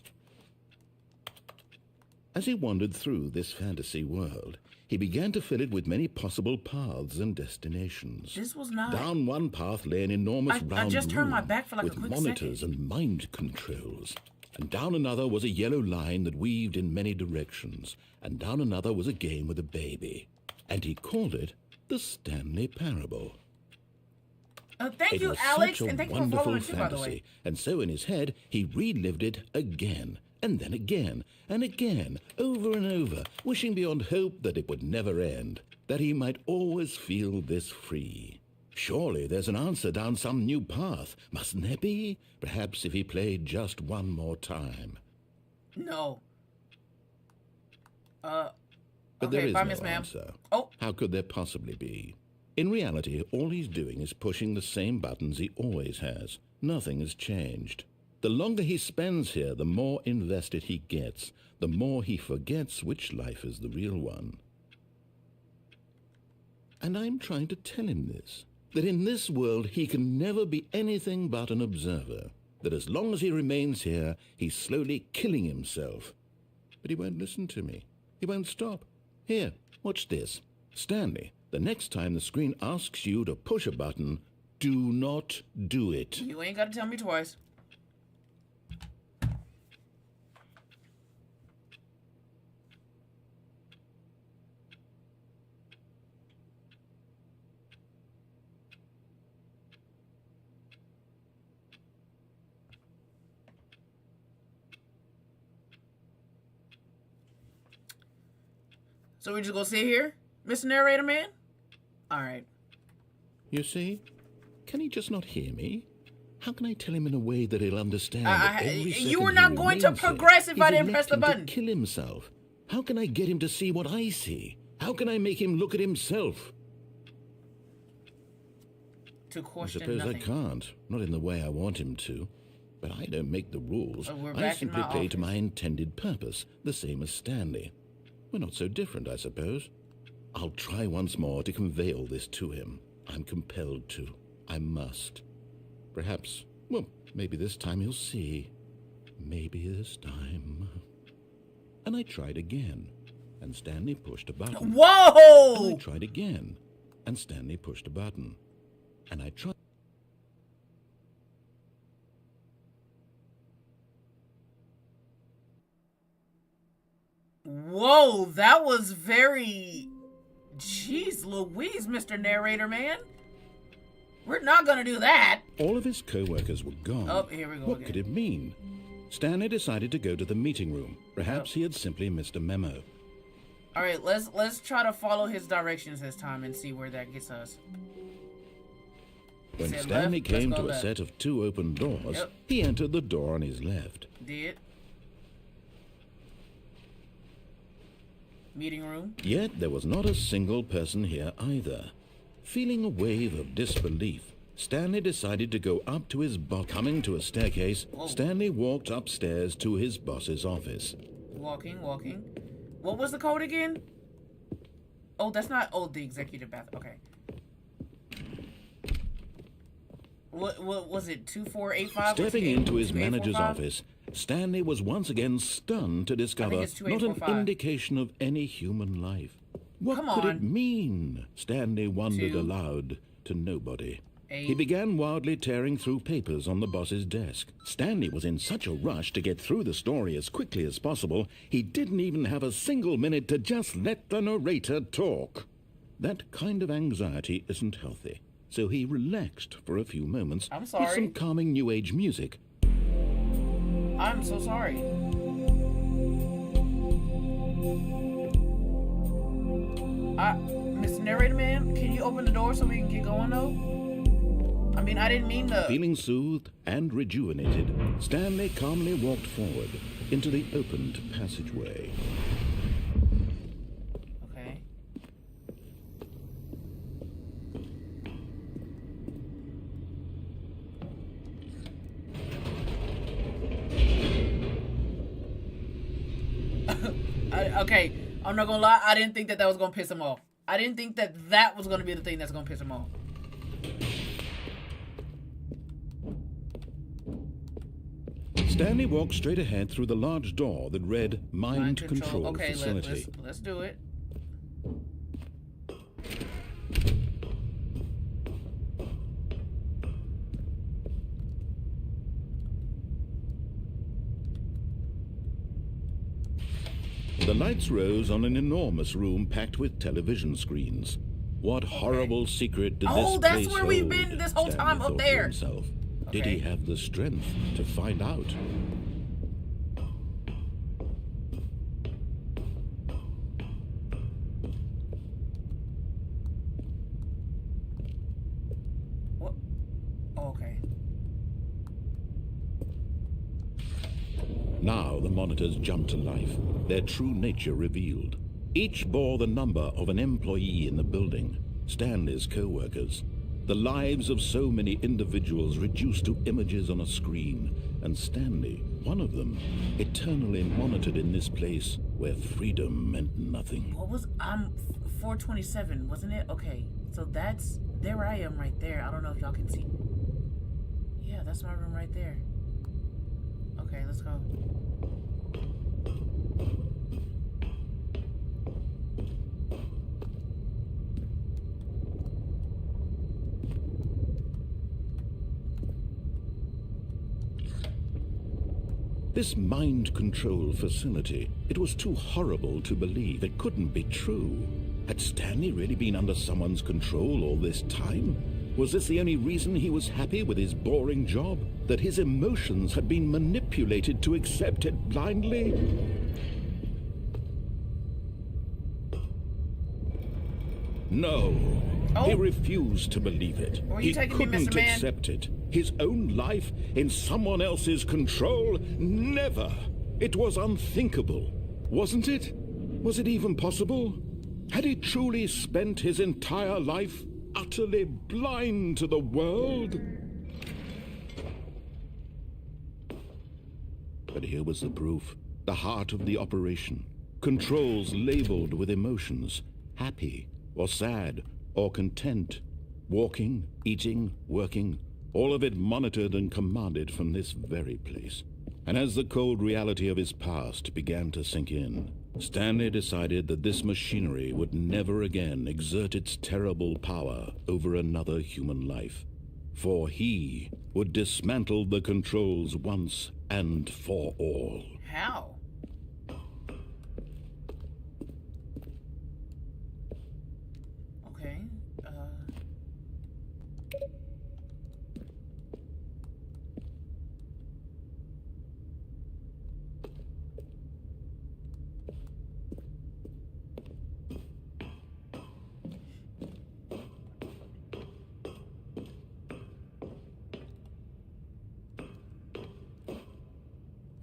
As he wandered through this fantasy world, he began to fill it with many possible paths and destinations. This was not... Down one path lay an enormous round I just turned my room back for like with a quick monitors second. and mind controls. And down another was a yellow line that weaved in many directions. And down another was a game with a baby. And he called it the Stanley Parable. Thank you, Alex, and thank you for following too, by the way. Fantasy, and so in his head he relived it again, and then again, and again, over and over, wishing beyond hope that it would never end, that he might always feel this free. Surely there's an answer down some new path, mustn't there be? Perhaps if he played just one more time. No. But okay, there is bye, no Miss Ma'am. answer. Oh. How could there possibly be? In reality, all he's doing is pushing the same buttons he always has. Nothing has changed. The longer he spends here, the more invested he gets, the more he forgets which life is the real one. And I'm trying to tell him this, that in this world he can never be anything but an observer, that as long as he remains here, he's slowly killing himself. But he won't listen to me. He won't stop. Here, watch this. Stanley, the next time the screen asks you to push a button, do not do it. You ain't got to tell me twice. So we just gonna sit here, Mr. Narrator Man? Alright. You see? Can he just not hear me? How can I tell him in a way that he'll understand that every second you were not he going to remains here, progress if he's I didn't press the electing button. to kill himself. How can I get him to see what I see? How can I make him look at himself? To I question suppose nothing. I can't. Not in the way I want him to. But I don't make the rules. Oh, we're I back in simply my play to office. my intended purpose, the same as Stanley. We're not so different, I suppose. I'll try once more to convey all this to him. I'm compelled to. I must. Perhaps, well, maybe this time he'll see. Maybe this time. And I tried again, and Stanley pushed a button. And Whoa! I tried again, and Stanley pushed a button. And I tried. Whoa, that was very... Jeez Louise, Mr. Narrator Man. We're not gonna do that. All of his co-workers were gone. Oh, here we go What again. could it mean? Stanley decided to go to the meeting room. Perhaps he had simply missed a memo. Alright, let's try to follow his directions this time and see where that gets us. When Said Stanley left, let's came go to a left. set of 2 open doors, Yep. he entered the door on his left. Did. Meeting room. Yet there was not a single person here either. Feeling a wave of disbelief, Stanley decided to go up to his boss. Coming to a staircase, Whoa. Stanley walked upstairs to his boss's office. Walking. What was the code again? Oh, that's not... Oh, the executive bathroom. Okay. What was it? 2485? Stepping into his 2845? manager's office, Stanley was once again stunned to discover it's not an 2845. indication of any human life. What Come could on. it mean? Stanley wondered 2, aloud to nobody. He began wildly tearing through papers on the boss's desk. Stanley was in such a rush to get through the story as quickly as possible, he didn't even have a single minute to just let the narrator talk. That kind of anxiety isn't healthy, so he relaxed for a few moments I'm sorry. with some calming new age music. I'm so sorry. Mr. Narrator Man, can you open the door so we can get going though? I mean, I didn't mean to... Feeling soothed and rejuvenated, Stanley calmly walked forward into the opened passageway. Okay. Okay, I'm not gonna lie, I didn't think that was gonna piss him off. I didn't think that was gonna be the thing that's gonna piss him off. Stanley walked straight ahead through the large door that read Mind Control okay, Facility. let's do it. The lights rose on an enormous room packed with television screens. What horrible secret did this place hold? Oh, that's where we've been this whole Stanley time, up thought to there. himself. Did he have the strength to find out? What? Oh, okay. Now the monitors jumped to life, their true nature revealed. Each bore the number of an employee in the building, Stanley's co-workers. The lives of so many individuals reduced to images on a screen, and Stanley, one of them, eternally monitored in this place where freedom meant nothing. What was 427, wasn't it? Okay, so that's there. I am right there. I don't know if y'all can see. Yeah, that's my room right there. Okay, let's go. This mind control facility, it was too horrible to believe. It couldn't be true. Had Stanley really been under someone's control all this time? Was this the only reason he was happy with his boring job? That his emotions had been manipulated to accept it blindly? No. Oh. He refused to believe it. He couldn't Man? accept it. His own life in someone else's control? Never. It was unthinkable. Wasn't it? Was it even possible? Had he truly spent his entire life utterly blind to the world? But here was the proof. The heart of the operation. Controls labeled with emotions. Happy or sad or content. Walking, eating, working. All of it monitored and commanded from this very place. And as the cold reality of his past began to sink in, Stanley decided that this machinery would never again exert its terrible power over another human life. For he would dismantle the controls once and for all. How? Okay.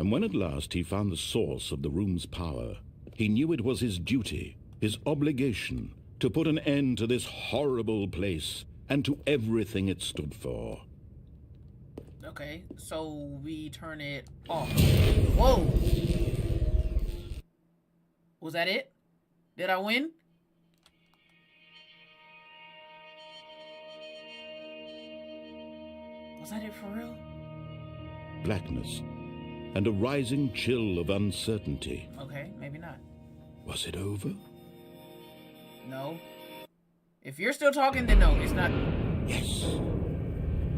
And when at last he found the source of the room's power, he knew it was his duty, his obligation, to put an end to this horrible place and to everything it stood for. Okay, so we turn it off. Whoa! Was that it? Did I win? Was that it for real? Blackness and a rising chill of uncertainty. Okay, maybe not. Was it over? No. If you're still talking, then no, it's not. Yes.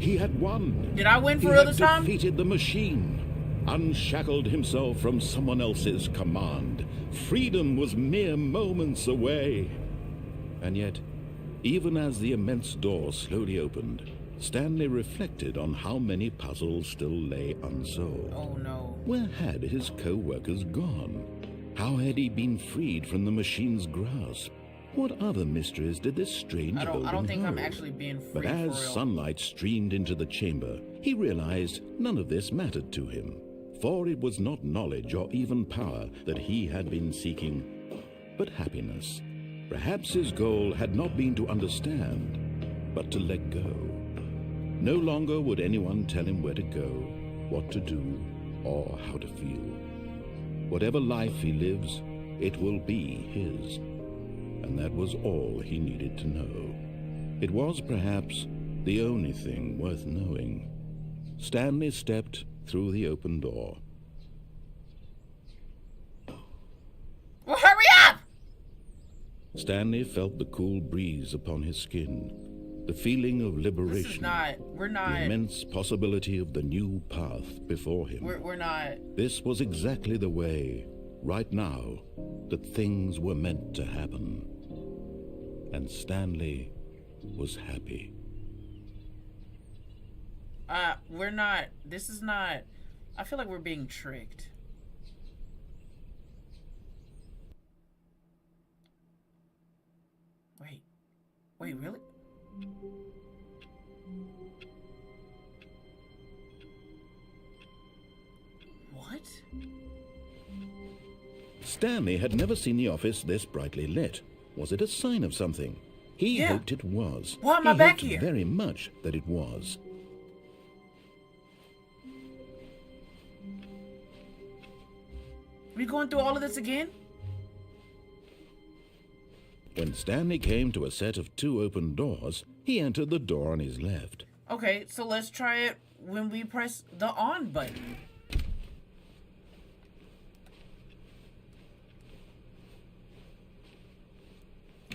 He had won. Did I win He for real had this time? defeated the machine, unshackled himself from someone else's command. Freedom was mere moments away. And yet, even as the immense door slowly opened, Stanley reflected on how many puzzles still lay unsolved. Oh no. Where had his co-workers gone? How had he been freed from the machine's grasp? What other mysteries did this strange building I don't think I'm hold? actually being free. But as for real. sunlight streamed into the chamber, he realized none of this mattered to him, for it was not knowledge or even power that he had been seeking, but happiness. Perhaps his goal had not been to understand, but to let go. No longer would anyone tell him where to go, what to do, or how to feel. Whatever life he lives, it will be his. And that was all he needed to know. It was perhaps the only thing worth knowing. Stanley stepped through the open door. Well, hurry up! Stanley felt the cool breeze upon his skin, the feeling of liberation, This is not. We're the not. immense possibility of the new path before him. We're not. This was exactly the way, right now, that things were meant to happen. And Stanley was happy. We're not. This is not. I feel like we're being tricked. Wait, really? What? Stanley had never seen the office this brightly lit. Was it a sign of something? He Yeah. hoped it was. Why am I He back hoped here? very much that it was. We going through all of this again? When Stanley came to a set of 2 open doors, he entered the door on his left. Okay, so let's try it when we press the on button.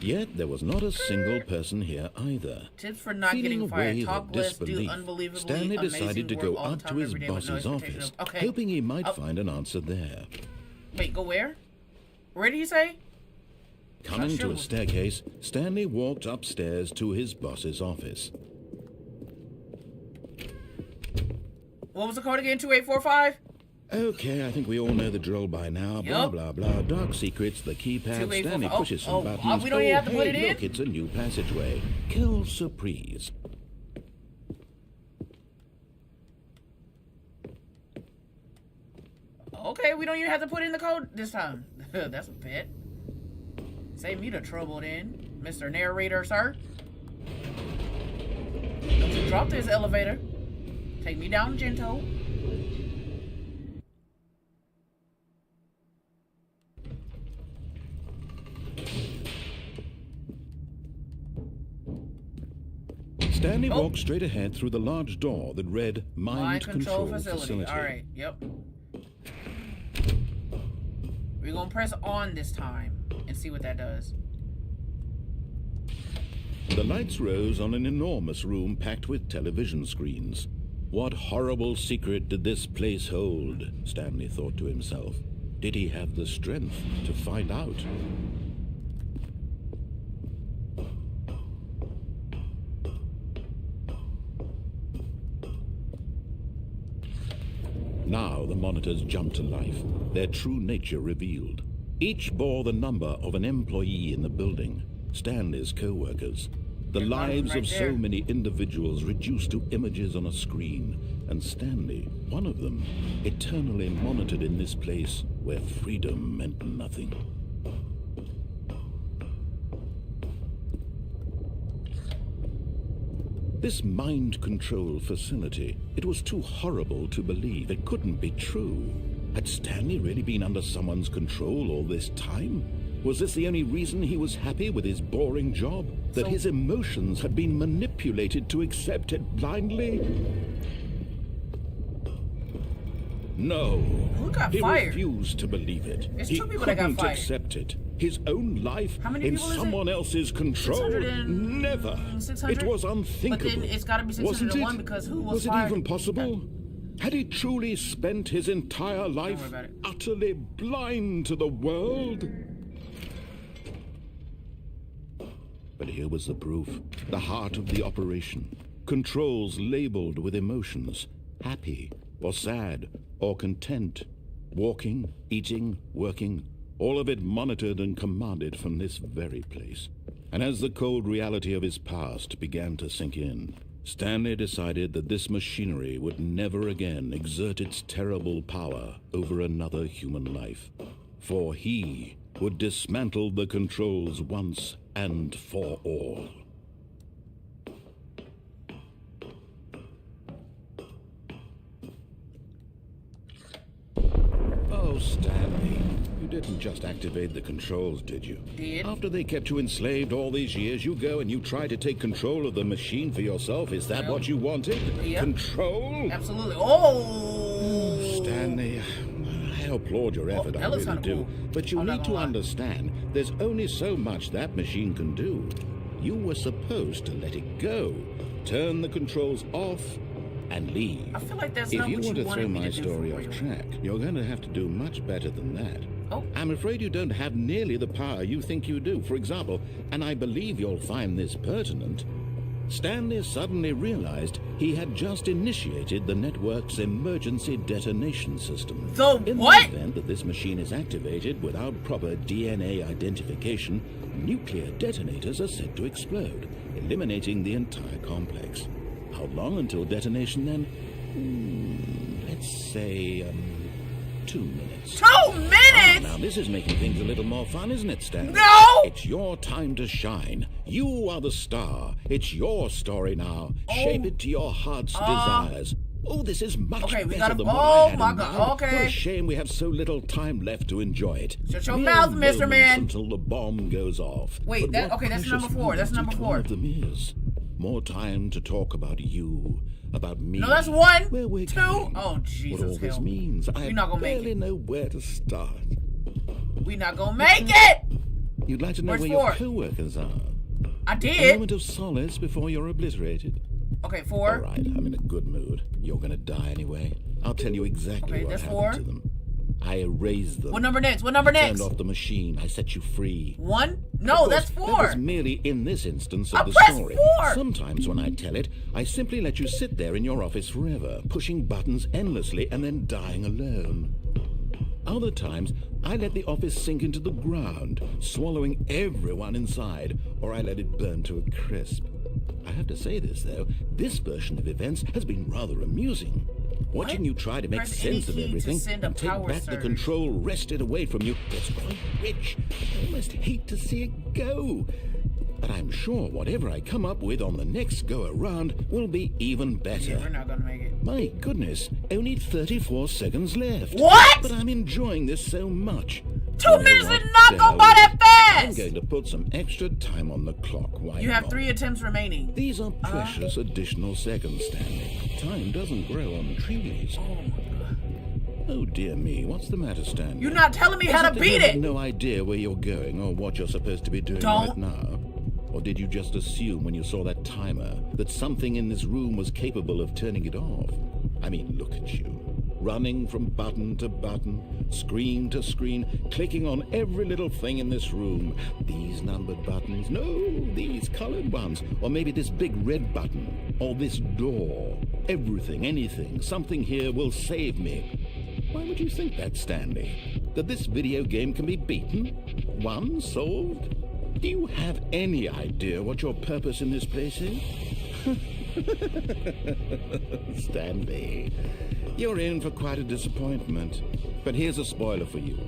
Yet there was not a single person here either. Tips for not Feeling getting a fired. wave Talk of less, do disbelief, unbelievably Stanley amazing decided to work go all the up to time, his every day with no boss's expectation office, of- Okay. hoping he might Oh. find an answer there. Wait, go where? Where did you say? Coming Not to sure. a staircase, Stanley walked upstairs to his boss's office. What was the code again? 2845? Okay, I think we all know the drill by now. Blah, Yup. blah, blah. Dark secrets, the keypad. 2845. Stanley Oh, pushes some oh, buttons. we don't even have to hey, put it in? Look, it's a new passageway. Kill surprise. Okay, we don't even have to put in the code this time. That's a bit. Save me the trouble then, Mr. Narrator, sir. Don't you drop this elevator. Take me down, Gento. Stanley Oh. walked straight ahead through the large door that read Mind Control Facility. Alright, yep. We're gonna press on this time and see what that does. The lights rose on an enormous room packed with television screens. What horrible secret did this place hold? Stanley thought to himself. Did he have the strength to find out? Now the monitors jumped to life, their true nature revealed. Each bore the number of an employee in the building, Stanley's co-workers. The There's one of them lives right of there. so many individuals reduced to images on a screen, and Stanley, one of them, eternally monitored in this place where freedom meant nothing. This mind control facility, it was too horrible to believe. It couldn't be true. Had Stanley really been under someone's control all this time? Was this the only reason he was happy with his boring job? That So- his emotions had been manipulated to accept it blindly? No. Who got He fired? refused to believe it. It's He two people that got couldn't fired. accept it. His own life How many in people is it? someone else's control? 600 and Never. 600? It was unthinkable. But then it's got to be Wasn't 601 it? because who was Was it fired? even possible? Had he truly spent his entire life about it. utterly blind to the world? But here was the proof, the heart of the operation. Controls labeled with emotions, happy or sad or content. Walking, eating, working, all of it monitored and commanded from this very place. And as the cold reality of his past began to sink in, Stanley decided that this machinery would never again exert its terrible power over another human life. For he would dismantle the controls once and for all. Oh, Stanley, you didn't just activate the controls, did you? Did? After they kept you enslaved all these years, you go and you try to take control of the machine for yourself. Is that what you wanted? Yep. Control? Absolutely. Oh! Stanley, I applaud your effort, that I looks really kinda do. cool. But you I'm not need to gonna lie. understand, there's only so much that machine can do. You were supposed to let it go, turn the controls off, and leave. I feel like that's If not you what want you to wanted throw me my to do story for off you. track, you're going to have to do much better than that. Oh. I'm afraid you don't have nearly the power you think you do. For example, and I believe you'll find this pertinent, Stanley suddenly realized he had just initiated the network's emergency detonation system. The In what? the event that this machine is activated without proper DNA identification, nuclear detonators are said to explode, eliminating the entire complex. How long until detonation then? Let's say, 2 minutes. 2 minutes? Now, this is making things a little more fun, isn't it, Stanley? No! It's your time to shine. You are the star. It's your story now. Shape it to your heart's desires. Oh, this is much Okay, we better gotta- than what oh I had my in God, mind. okay. What a shame we have so little time left to enjoy it. Shut your Mere mouth, Mr. moments Man. Until the bomb goes off. Wait, But what okay, that's precious number 4. That's moments number each one 4. of them is. More time to talk about you, about me. No, that's 1. Where we're 2. going, Oh, what Jesus, all this hell. means. I You're not gonna make barely it. know where to start. We not gonna make it! You'd like to know Where's where 4? your co-workers are. I A did. moment of solace before you're obliterated. Okay, All 4. right, I'm in a good mood. You're gonna die anyway. I'll tell you exactly Okay, what that's happened 4. to them. I erased them. What number next? What number I next? turned off the machine. I set you free. 1? Of No, course, that's That 4. was merely in this instance I of the pressed story. 4. Sometimes when I tell it, I simply let you sit there in your office forever, pushing buttons endlessly and then dying alone. Other times, I let the office sink into the ground, swallowing everyone inside, or I let it burn to a crisp. I have to say this, though, this version of events has been rather amusing. Watching you try to make Press any sense of key to everything send a and take power back the surge. control wrested away from you gets quite rich. I almost hate to see it go. But I'm sure whatever I come up with on the next go-around will be even better. Yeah, we're not gonna make it. My goodness, only 34 seconds left. What? But I'm enjoying this so much. 2 You know minutes what? did not To go hell by with that it. I'm fast! going to put some extra time on the clock. Why You have not? 3 attempts remaining. These are precious additional seconds, Stanley. Time doesn't grow on trees. Oh my God. Oh dear me, what's the matter, Stanley? You're not telling me how to Is that beat you have it! no idea where you're going or what you're supposed to be doing Don't. right now? Or did you just assume when you saw that timer that something in this room was capable of turning it off? I mean, look at you. Running from button to button, screen to screen, clicking on every little thing in this room. These numbered buttons, no, these colored ones. Or maybe this big red button, or this door. Everything, anything, something here will save me. Why would you think that, Stanley? That this video game can be beaten? Won? Solved? Do you have any idea what your purpose in this place is? Stanley, you're in for quite a disappointment. But here's a spoiler for you.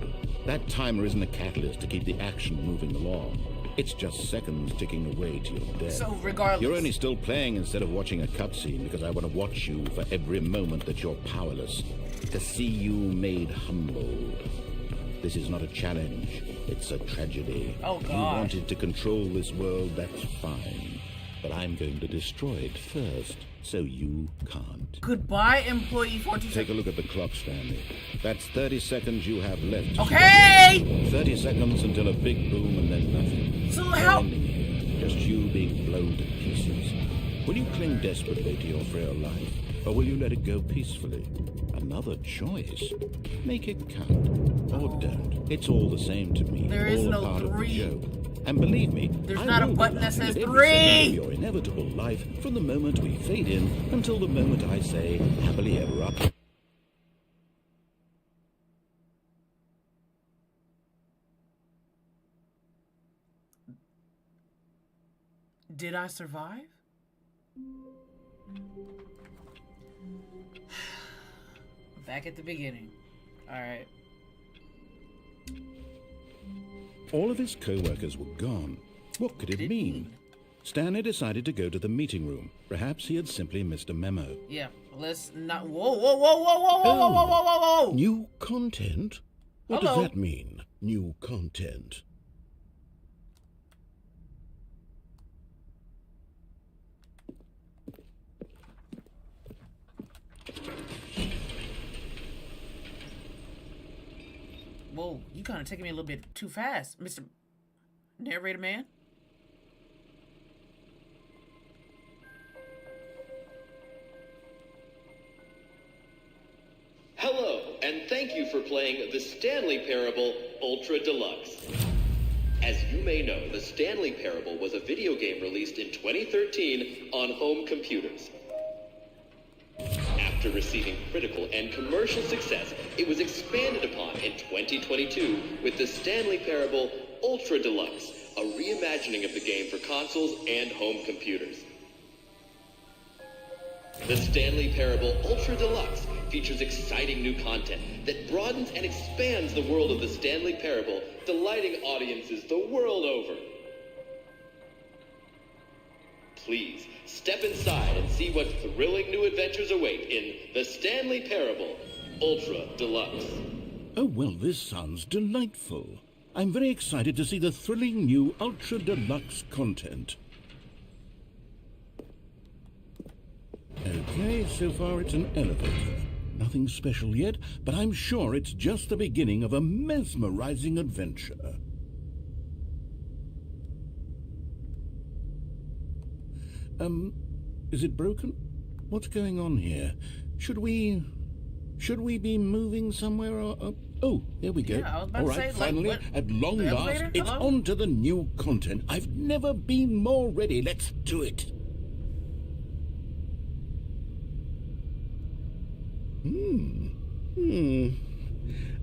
That timer isn't a catalyst to keep the action moving along. It's just seconds ticking away to your death. So regardless. You're only still playing instead of watching a cutscene because I want to watch you for every moment that you're powerless. To see you made humbled. This is not a challenge. It's a tragedy. Oh, You God. wanted to control this world, that's fine. but I'm going to destroy it first, so you can't. Goodbye, employee 42. Take a look at the clock, Stanley. That's 30 seconds you have left. Okay! 30 seconds until a big boom and then nothing. So No how... ending here, just you being blown to pieces. Will you cling desperately to your frail life, or will you let it go peacefully? Another choice. Make it count, or don't. It's all the same to me. There is all no a part 3. of the joke. And believe me, There's I not a will be button that laughing says at every 3! second of your inevitable life from the moment we fade in until the moment I say happily ever after. Did I survive? Back at the beginning. Alright. All of his co-workers were gone. What could it mean? Stanley decided to go to the meeting room. Perhaps he had simply missed a memo. Yeah, let's not... Whoa, whoa, whoa, whoa, whoa, whoa, whoa, whoa, whoa, whoa, whoa! New content? What Hello? does that mean, new content? Whoa, you kind of taking me a little bit too fast, Mr. Narrator Man. Hello, and thank you for playing the Stanley Parable Ultra Deluxe. As you may know, the Stanley Parable was a video game released in 2013 on home computers. After receiving critical and commercial success, it was expanded upon in 2022 with the Stanley Parable Ultra Deluxe, a reimagining of the game for consoles and home computers. The Stanley Parable Ultra Deluxe features exciting new content that broadens and expands the world of the Stanley Parable, delighting audiences the world over. Please, step inside and see what thrilling new adventures await in the Stanley Parable Ultra Deluxe. Oh, well, this sounds delightful. I'm very excited to see the thrilling new Ultra Deluxe content. Okay, so far it's an elevator. Nothing special yet, but I'm sure it's just the beginning of a mesmerizing adventure. Is it broken? What's going on here? Should we be moving somewhere or... Oh, there we go. Yeah, I was about All to right, say, like, finally, what- at long the last, elevator? it's Hello? on to the new content. I've never been more ready. Let's do it.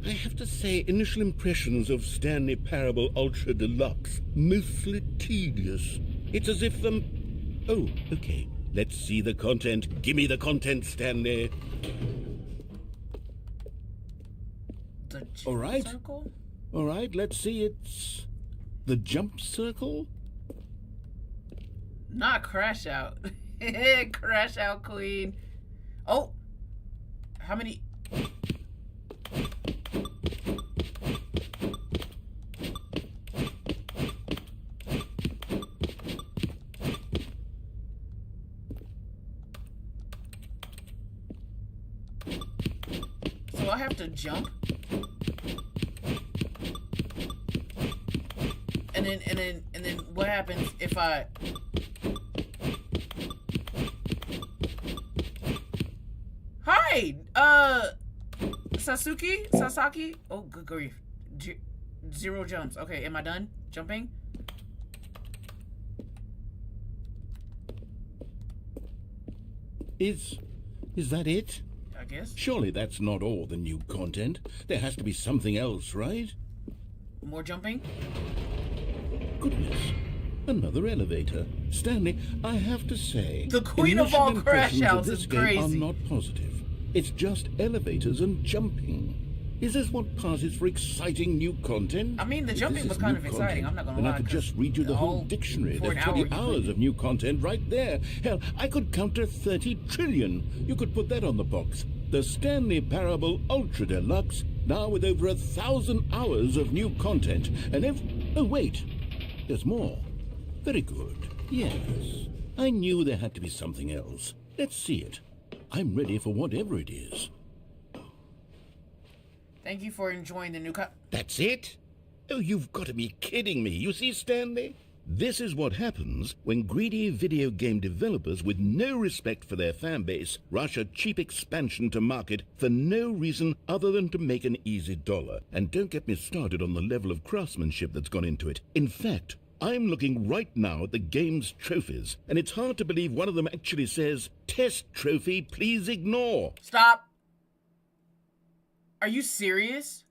I have to say, initial impressions of Stanley Parable Ultra Deluxe, mostly tedious. It's as if Oh, okay. Let's see the content. Give me the content, Stanley. The jump All right. circle? All right, let's see. It's the jump circle. Not crash out. Crash out, queen. Oh. How many... So I have to jump? And then what happens if I... Hi! Sasaki? Oh, good grief. 0 jumps. Okay, am I done jumping? Is that it? I guess. Surely that's not all the new content. There has to be something else, right? More jumping? Goodness. Another elevator. Stanley, I have to say... The queen of all initial crash impressions of outs this is game crazy. are not positive. It's just elevators and jumping. Is this what passes for exciting new content? I mean, the If jumping this was is kind new of exciting, content, I'm not gonna then lie, I could 'cause just read you the whole all dictionary. for There's an 20 hour you hours could- of new content right there. Hell, I could counter 30 trillion. You could put that on the box. The Stanley Parable Ultra Deluxe, now with over 1,000 hours of new content. And if... Oh, wait. There's more. Very good. Yes. I knew there had to be something else. Let's see it. I'm ready for whatever it is. Thank you for enjoying the new That's it? Oh, you've got to be kidding me. You see, Stanley? This is what happens when greedy video game developers with no respect for their fan base rush a cheap expansion to market for no reason other than to make an easy dollar. And don't get me started on the level of craftsmanship that's gone into it. In fact, I'm looking right now at the game's trophies, and it's hard to believe one of them actually says, "Test trophy, please ignore." Stop. Are you serious?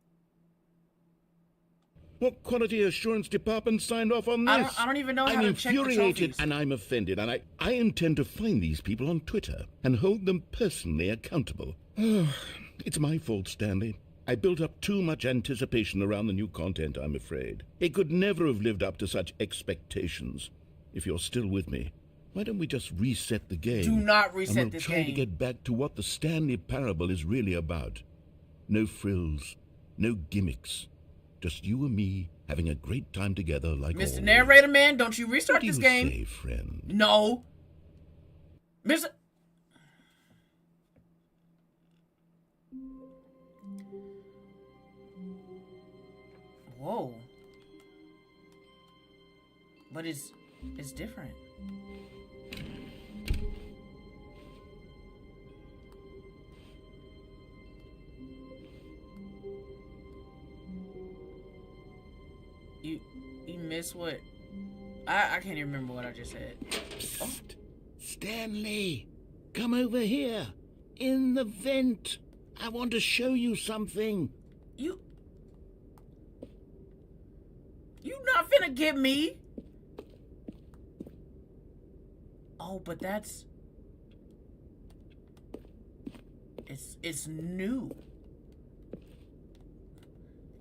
What quality assurance department signed off on this? I don't even know how I'm to check the infuriated trophies. and I'm offended, and I intend to find these people on Twitter and hold them personally accountable. It's my fault, Stanley. I built up too much anticipation around the new content, I'm afraid. It could never have lived up to such expectations. If you're still with me, why don't we just reset the game? Do not reset and we'll this try game. to get back to what the Stanley Parable is really about. No frills, no gimmicks. Just you and me having a great time together like Mr. always. Narrator Man, don't you restart What do this you game. say, friend? No. Mr. Whoa. But it's different. You miss what? I can't even remember what I just said. Psst. Stanley, come over here. In the vent. I want to show you something. You not finna get me. Oh, but that's... It's new.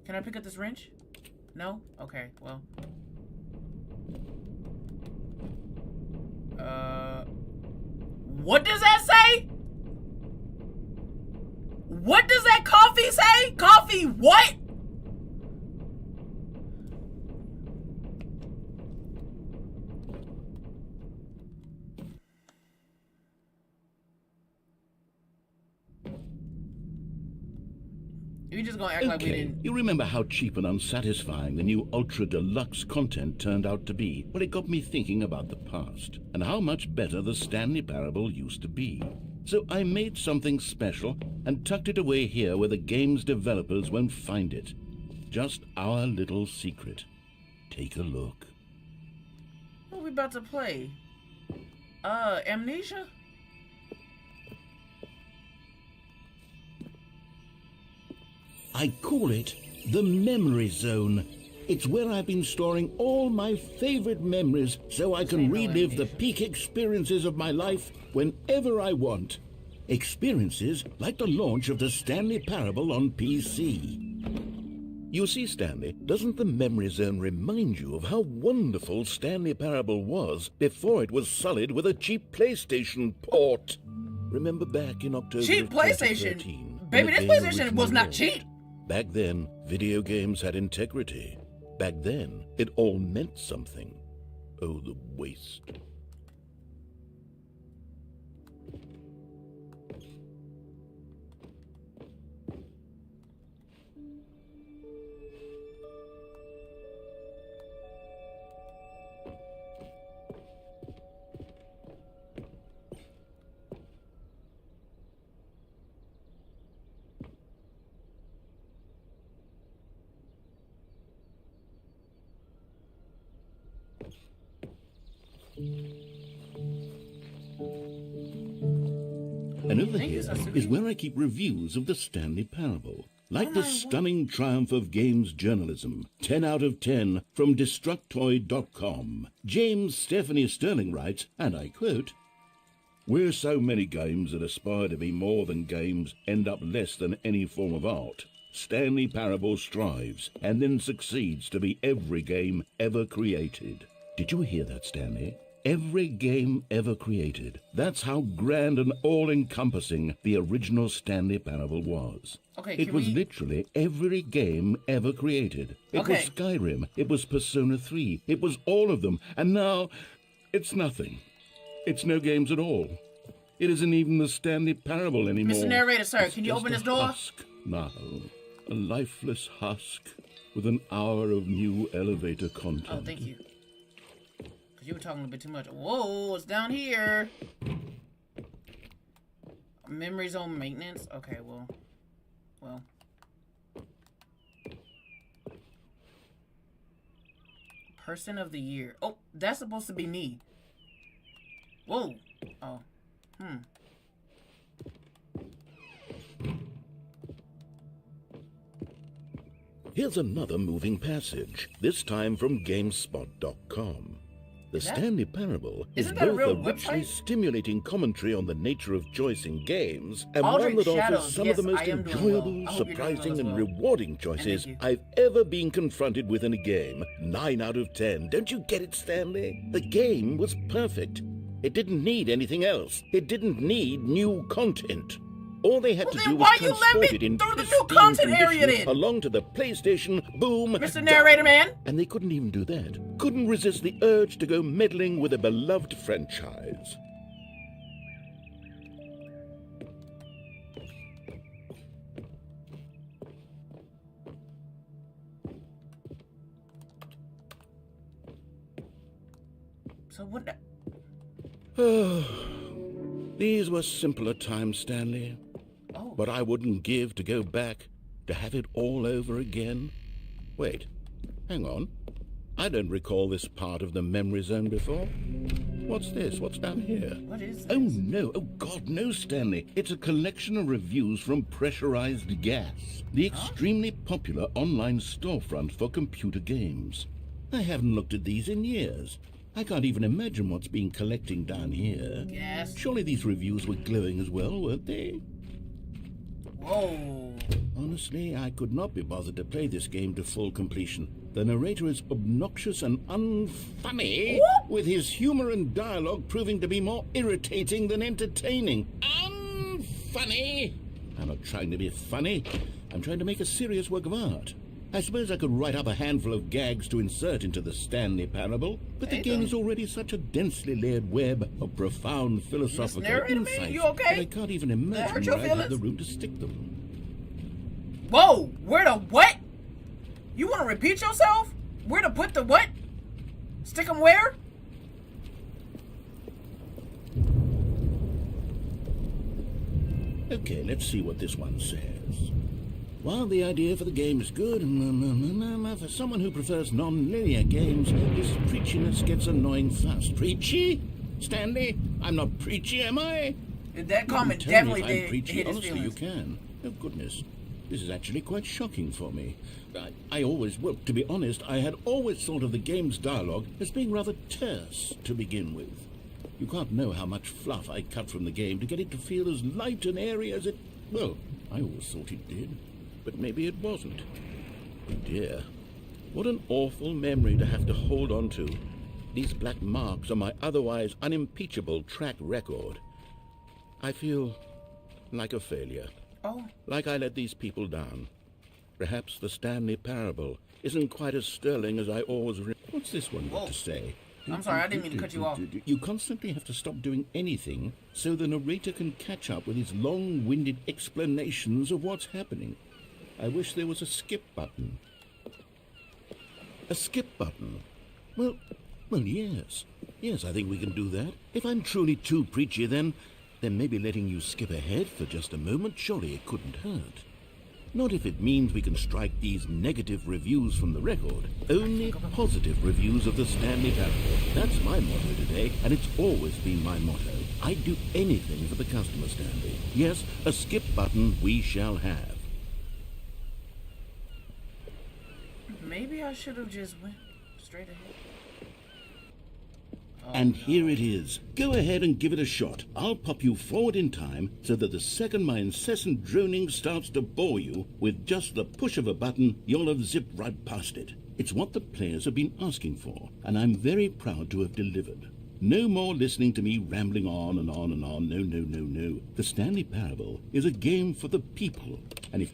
Can I pick up this wrench? No? Okay, well. What does that say? What does that coffee say? Coffee what? You just gonna act like we Okay, didn't... you remember how cheap and unsatisfying the new Ultra Deluxe content turned out to be? Well, it got me thinking about the past, and how much better the Stanley Parable used to be. So I made something special and tucked it away here where the game's developers won't find it. Just our little secret. Take a look. What are we about to play? Amnesia? I call it the Memory Zone. It's where I've been storing all my favorite memories so I can relive the peak experiences of my life whenever I want. Experiences like the launch of the Stanley Parable on PC. You see, Stanley, doesn't the Memory Zone remind you of how wonderful Stanley Parable was before it was sullied with a cheap PlayStation port? Remember back in October Cheap of PlayStation? 2013? Baby, when this the game PlayStation originally was not launched? cheap. Back then, video games had integrity. Back then, it all meant something. Oh, the waste. And over Thank you, here Sasuke. is where I keep reviews of the Stanley Parable. Like the stunning triumph of games journalism. 10 out of 10 from Destructoid.com. James Stephanie Sterling writes, and I quote, "Where so many games that aspire to be more than games end up less than any form of art, Stanley Parable strives and then succeeds to be every game ever created." Did you hear that, Stanley? Every game ever created. That's how grand and all-encompassing the original Stanley Parable was. Okay, It can was we... literally every game ever created. It was Okay. Skyrim. It was Persona 3. It was all of them. And now, it's nothing. It's no games at all. It isn't even the Stanley Parable anymore. Mr. Narrator, sir, It's can you just open a this door? Husk now. A lifeless husk with an hour of new elevator content. Oh, thank you. Because you were talking a bit too much. Whoa, what's down here? Memory zone maintenance? Okay, well. Person of the year. Oh, that's supposed to be me. Whoa. Oh. Here's another moving passage, this time from GameSpot.com. The Stanley Parable is Isn't that a both real a richly website? stimulating commentary on the nature of choice in games, and Aldrich one that Shadows, offers some yes, of the most I am doing well. enjoyable, I hope you're doing surprising, well as and well. rewarding choices thank you. I've ever been confronted with in a game. 9 out of 10. Don't you get it, Stanley? The game was perfect. It didn't need anything else. It didn't need new content. All they had Well, to then do why was you let transport me it in through the new pristine content area condition then? along to the PlayStation. Boom. Mr. done. Narrator Man? And they couldn't even do that. Couldn't resist the urge to go meddling with a beloved franchise. So what the... These were simpler times, Stanley. Oh. But I wouldn't give to go back, to have it all over again. Wait, hang on. I don't recall this part of the memory zone before. What's this? What's down here? What is Oh, this? no. Oh, God, no, Stanley. It's a collection of reviews from Pressurized Gas, the extremely popular online storefront for computer games. I haven't looked at these in years. I can't even imagine what's been collecting down here. Yes. Surely these reviews were glowing as well, weren't they? Whoa. Honestly, I could not be bothered to play this game to full completion. The narrator is obnoxious and unfunny, with his humor and dialogue proving to be more irritating than entertaining. Unfunny! I'm not trying to be funny. I'm trying to make a serious work of art. I suppose I could write up a handful of gags to insert into the Stanley Parable, but the game is already such a densely layered web of profound philosophical Narrator Man, insights you okay? that I can't even hurt imagine your where I'd have the feelings? room to stick them. Whoa. Where the what? You want to repeat yourself? Where to put the what? Stick 'em where? Okay, let's see what this one says. While the idea for the game is good, for someone who prefers non-linear games, his preachiness gets annoying fast. Preachy? Stanley? I'm not preachy, am I? That comment Tell me definitely if I'm did preachy. hit his Honestly, you feelings. can. Oh, goodness. This is actually quite shocking for me. Well, to be honest, I had always thought of the game's dialogue as being rather terse to begin with. You can't know how much fluff I cut from the game to get it to feel as light and airy as it... Well, I always thought it did. But maybe it wasn't. Oh dear. What an awful memory to have to hold on to. These black marks on my otherwise unimpeachable track record. I feel like a failure. Oh. Like I let these people down. Perhaps the Stanley Parable isn't quite as sterling as I always... What's this one got to say? I'm sorry, I didn't mean to cut you off. You constantly have to stop doing anything so the narrator can catch up with his long-winded explanations of what's happening. I wish there was a skip button. A skip button? Well, yes. Yes, I think we can do that. If I'm truly too preachy, then maybe letting you skip ahead for just a moment, surely it couldn't hurt. Not if it means we can strike these negative reviews from the record. Only positive reviews of the Stanley Parable. That's my motto today, and it's always been my motto. I'd do anything for the customer, Stanley. Yes, a skip button we shall have. Maybe I should have just went straight ahead. Oh, And no. here it is. Go ahead and give it a shot. I'll pop you forward in time so that the second my incessant droning starts to bore you, with just the push of a button, you'll have zipped right past it. It's what the players have been asking for, and I'm very proud to have delivered. No more listening to me rambling on and on and on. No. The Stanley Parable is a game for the people. And if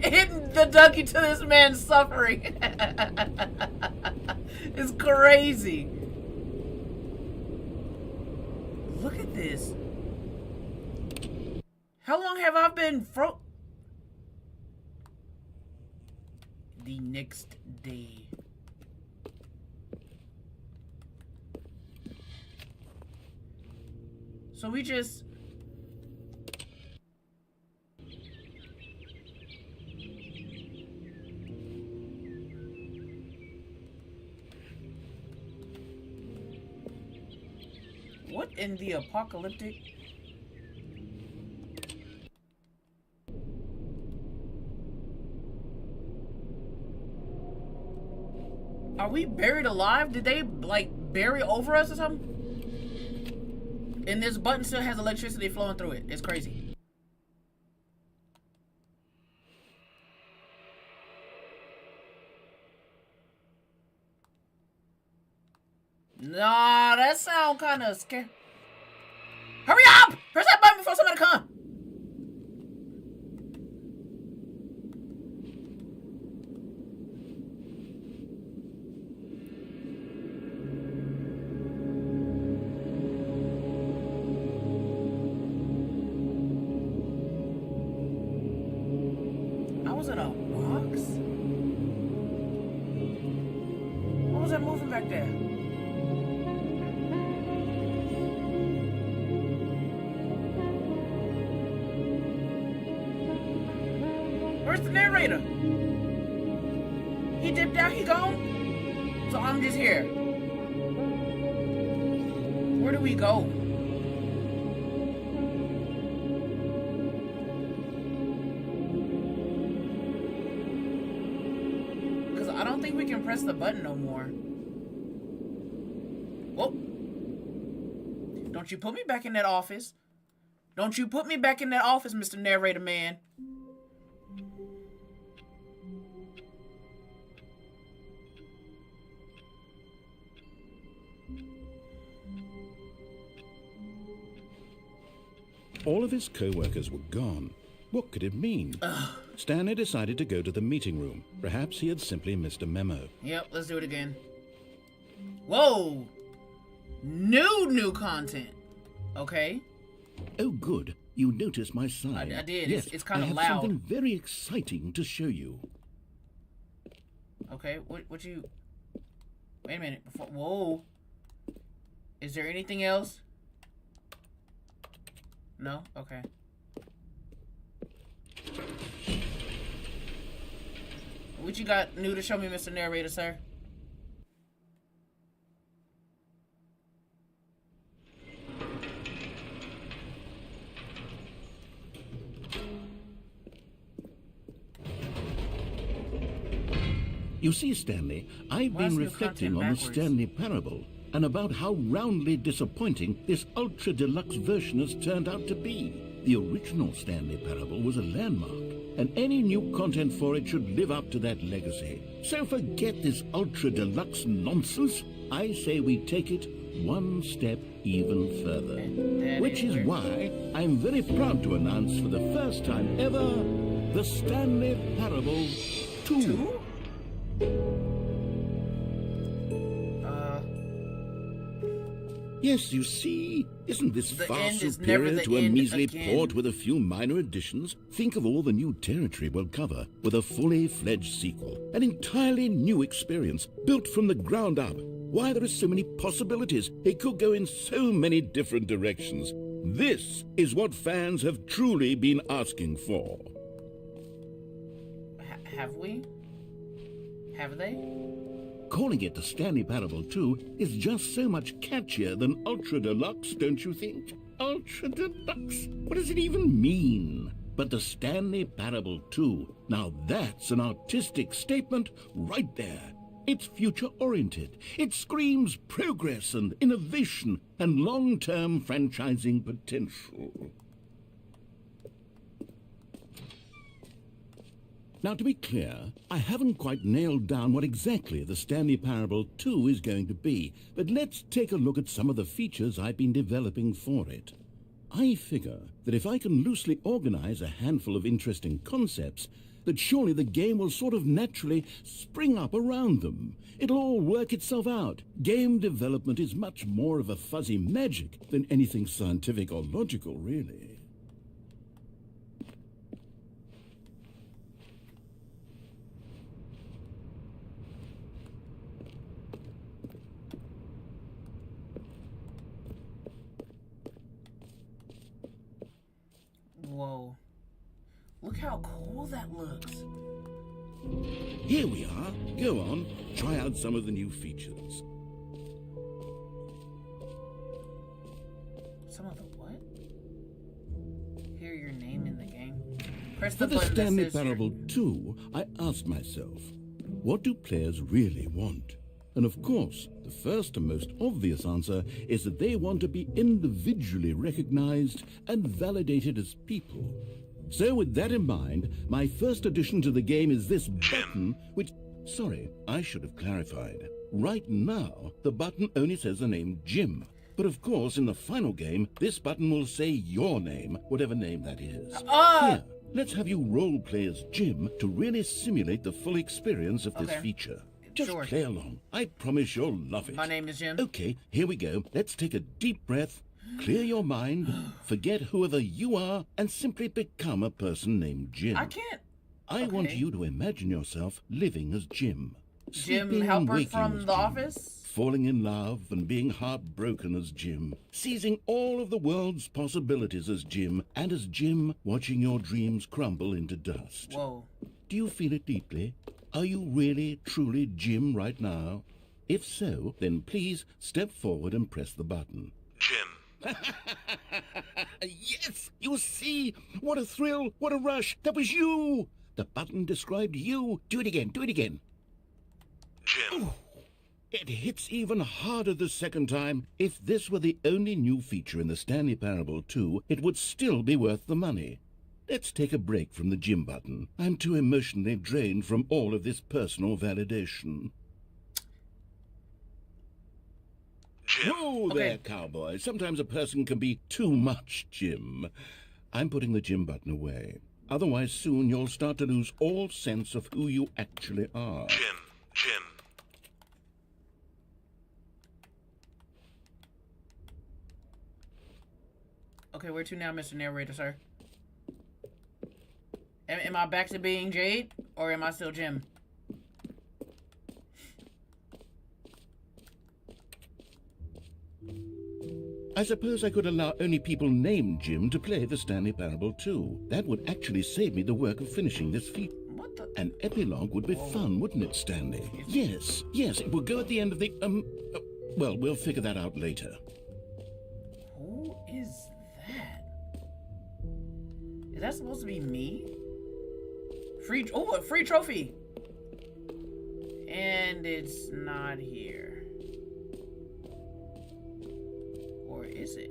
hitting the ducky to this man's suffering. It's crazy. Look at this. How long have I been the next day? So we just... What in the apocalyptic? Are we buried alive? Did they, like, bury over us or something? And this button still has electricity flowing through it. It's crazy. Nah, that sound kind of scary. Hurry up! Press that button before somebody comes. I was in a box? What was that moving back there? Where's the narrator? He dipped out, he gone? So I'm just here. Where do we go? Because I don't think we can press the button no more. Whoa. Don't you put me back in that office. Don't you put me back in that office, Mr. Narrator Man. All of his co-workers were gone. What could it mean? Stanley decided to go to the meeting room. Perhaps he had simply missed a memo. Yep, let's do it again. Whoa! New content. Okay. Oh, good. You noticed my sign. I did. Yes, It's kind of I loud. have something very exciting to show you. Okay, what you... Wait a minute. Before... Whoa. Is there anything else? No? Okay. What you got new to show me, Mr. Narrator, sir? You see, Stanley, I've Why is been new reflecting content on the backwards? Stanley parable and about how roundly disappointing this ultra-deluxe version has turned out to be. The original Stanley parable was a landmark, and any new content for it should live up to that legacy. So forget this ultra-deluxe nonsense. I say we take it one step even further. Which is why I'm very proud to announce for the first time ever, the Stanley Parable 2. Yes, you see, isn't this The far end is never superior the to a end measly again. port with a few minor additions? Think of all the new territory we'll cover with a fully fledged sequel. An entirely new experience, built from the ground up. Why, there are so many possibilities. It could go in so many different directions. This is what fans have truly been asking for. Have we? Have they? Calling it the Stanley Parable 2 is just so much catchier than Ultra Deluxe, don't you think? Ultra Deluxe? What does it even mean? But the Stanley Parable 2, now that's an artistic statement right there. It's future-oriented. It screams progress and innovation and long-term franchising potential. Now, to be clear, I haven't quite nailed down what exactly the Stanley Parable 2 is going to be, but let's take a look at some of the features I've been developing for it. I figure that if I can loosely organize a handful of interesting concepts, that surely the game will sort of naturally spring up around them. It'll all work itself out. Game development is much more of a fuzzy magic than anything scientific or logical, really. Whoa. Look how cool that looks. Here we are. Go on, try out some of the new features. Some of the what? Hear your name in the game. Press the For the button Stanley that says Parable 2, I asked myself, what do players really want? And of course, the first and most obvious answer is that they want to be individually recognized and validated as people. So with that in mind, my first addition to the game is this button, which... Sorry, I should have clarified. Right now, the button only says the name Jim. But of course, in the final game, this button will say your name, whatever name that is. Here, let's have you role-play as Jim to really simulate the full experience of this feature. Just play along. I promise you'll love it. My name is Jim. Okay, here we go. Let's take a deep breath, clear your mind, forget whoever you are, and simply become a person named Jim. I can't. I want you to imagine yourself living as Jim. Jim Sleeping and Halpert waking from as The Jim. Office? Falling in love and being heartbroken as Jim. Seizing all of the world's possibilities as Jim. And as Jim, watching your dreams crumble into dust. Whoa. Do you feel it deeply? Are you really, truly Jim right now? If so, then please step forward and press the button. Jim. Yes! You see? What a thrill! What a rush! That was you! The button described you. Do it again. Do it again. Jim. Ooh, it hits even harder the second time. If this were the only new feature in the Stanley Parable 2, it would still be worth the money. Let's take a break from the Jim button. I'm too emotionally drained from all of this personal validation. Jim. Whoa there, cowboy. Sometimes a person can be too much Jim. I'm putting the Jim button away. Otherwise, soon you'll start to lose all sense of who you actually are. Jim. Okay, where to now, Mr. Narrator, sir? Am I back to being Jade, or am I still Jim? I suppose I could allow only people named Jim to play the Stanley Parable 2. That would actually save me the work of finishing this feat. What the? An epilogue would be fun, wouldn't it, Stanley? Yes, it will go at the end of the, well, we'll figure that out later. Who is that? Is that supposed to be me? A free trophy! And it's not here. Or is it?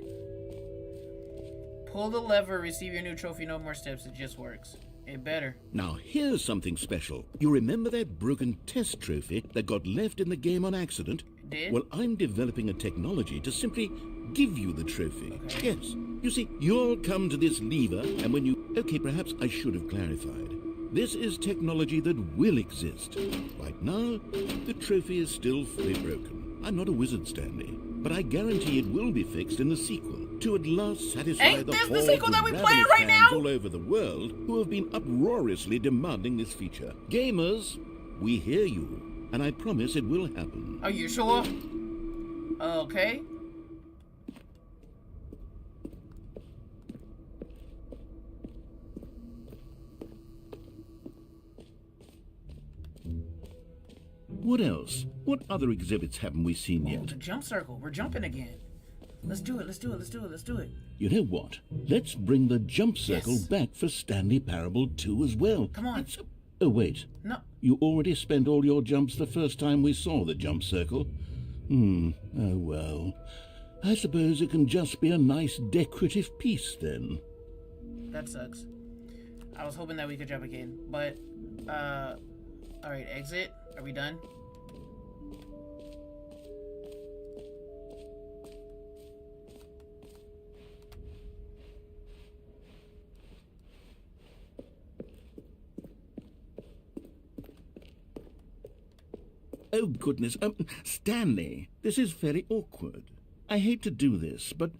Pull the lever, receive your new trophy, no more steps, it just works. It better. Now, here's something special. You remember that broken test trophy that got left in the game on accident? Did? Well, I'm developing a technology to simply give you the trophy. Okay. Yes. You see, you'll come to this lever, and when you... Okay, perhaps I should have clarified. This is technology that will exist. Right now, the trophy is still fully broken. I'm not a wizard, Stanley, but I guarantee it will be fixed in the sequel to at last satisfy Ain't the this the hordes sequel of that we rabid playing right fans now? all over the world who have been uproariously demanding this feature. Gamers, we hear you, and I promise it will happen. Are you sure? Okay. What else? What other exhibits haven't we seen Oh, yet? the jump circle. We're jumping again. Let's do it. Let's do it. Let's do it. Let's do it. You know what? Let's bring the jump circle Yes. back for Stanley Parable 2 as well. Come on. Oh, wait. No. You already spent all your jumps the first time we saw the jump circle. Oh well. I suppose it can just be a nice decorative piece then. That sucks. I was hoping that we could jump again, but alright, exit. Are we done? Oh, goodness. Stanley, this is very awkward. I hate to do this, but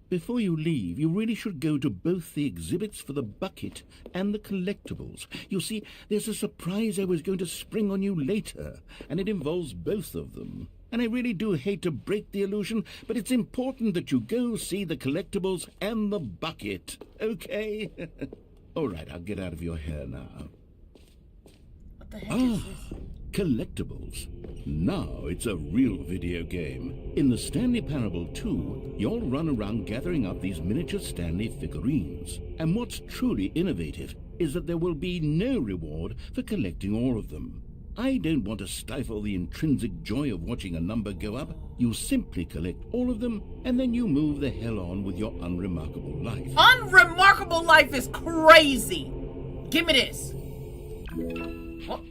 before you leave, you really should go to both the exhibits for the bucket and the collectibles. You see, there's a surprise I was going to spring on you later, and it involves both of them. And I really do hate to break the illusion, but it's important that you go see the collectibles and the bucket, okay? All right, I'll get out of your hair now. What the heck is this? Collectibles. Now it's a real video game. In the Stanley Parable 2, you'll run around gathering up these miniature Stanley figurines. And what's truly innovative is that there will be no reward for collecting all of them. I don't want to stifle the intrinsic joy of watching a number go up. You simply collect all of them, and then you move the hell on with your unremarkable life. Unremarkable life is crazy! Give me this! What?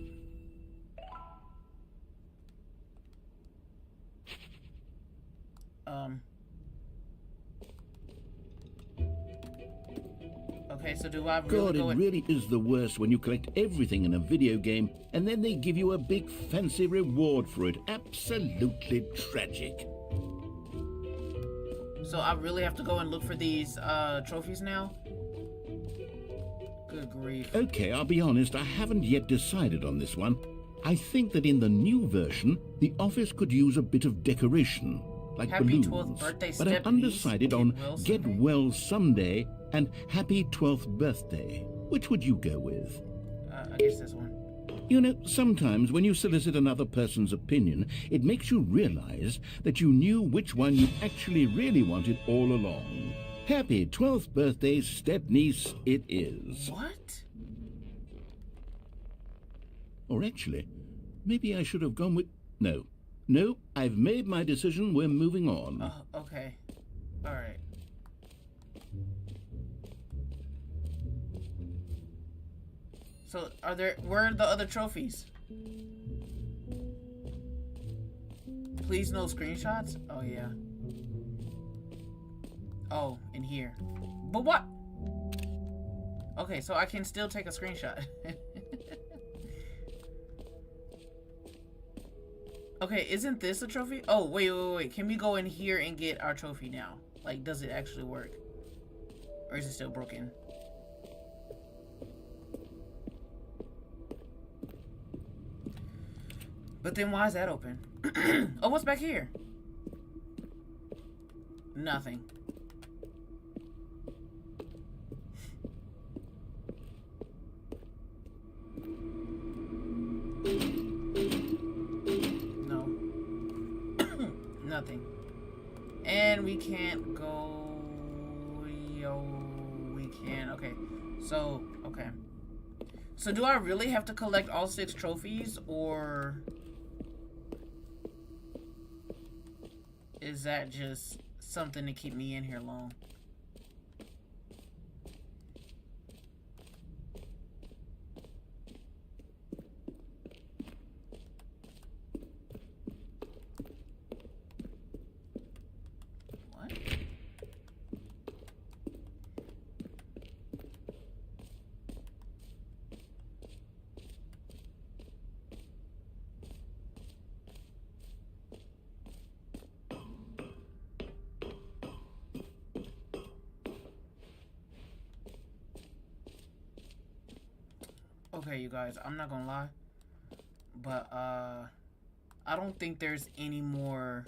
Okay, so do I really God, it really is the worst when you collect everything in a video game and then they give you a big fancy reward for it. Absolutely tragic. So I really have to go and look for these trophies now? Good grief. Okay, I'll be honest, I haven't yet decided on this one. I think that in the new version, the office could use a bit of decoration, like Happy balloons. 12th birthday But I'm step undecided piece. on Get Well Someday and Happy 12th Birthday. Which would you go with? I guess this one. You know, sometimes when you solicit another person's opinion, it makes you realize that you knew which one you actually really wanted all along. Happy 12th birthday, step-niece, it is. What? Or actually, maybe I should have gone with... No, I've made my decision, we're moving on. Oh, okay. Alright. So, where are the other trophies? Please no screenshots? Oh, yeah. Oh, in here. But what? Okay, so I can still take a screenshot. Okay, isn't this a trophy? Oh, wait. Can we go in here and get our trophy now? Like, does it actually work? Or is it still broken? But then why is that open? Oh, what's back here? Nothing. No. Nothing. And we can't go... Yo, we can. Okay. So, okay. So do I really have to collect all 6 trophies, or... is that just something to keep me in here long? What? Okay, you guys, I'm not gonna lie, but I don't think there's any more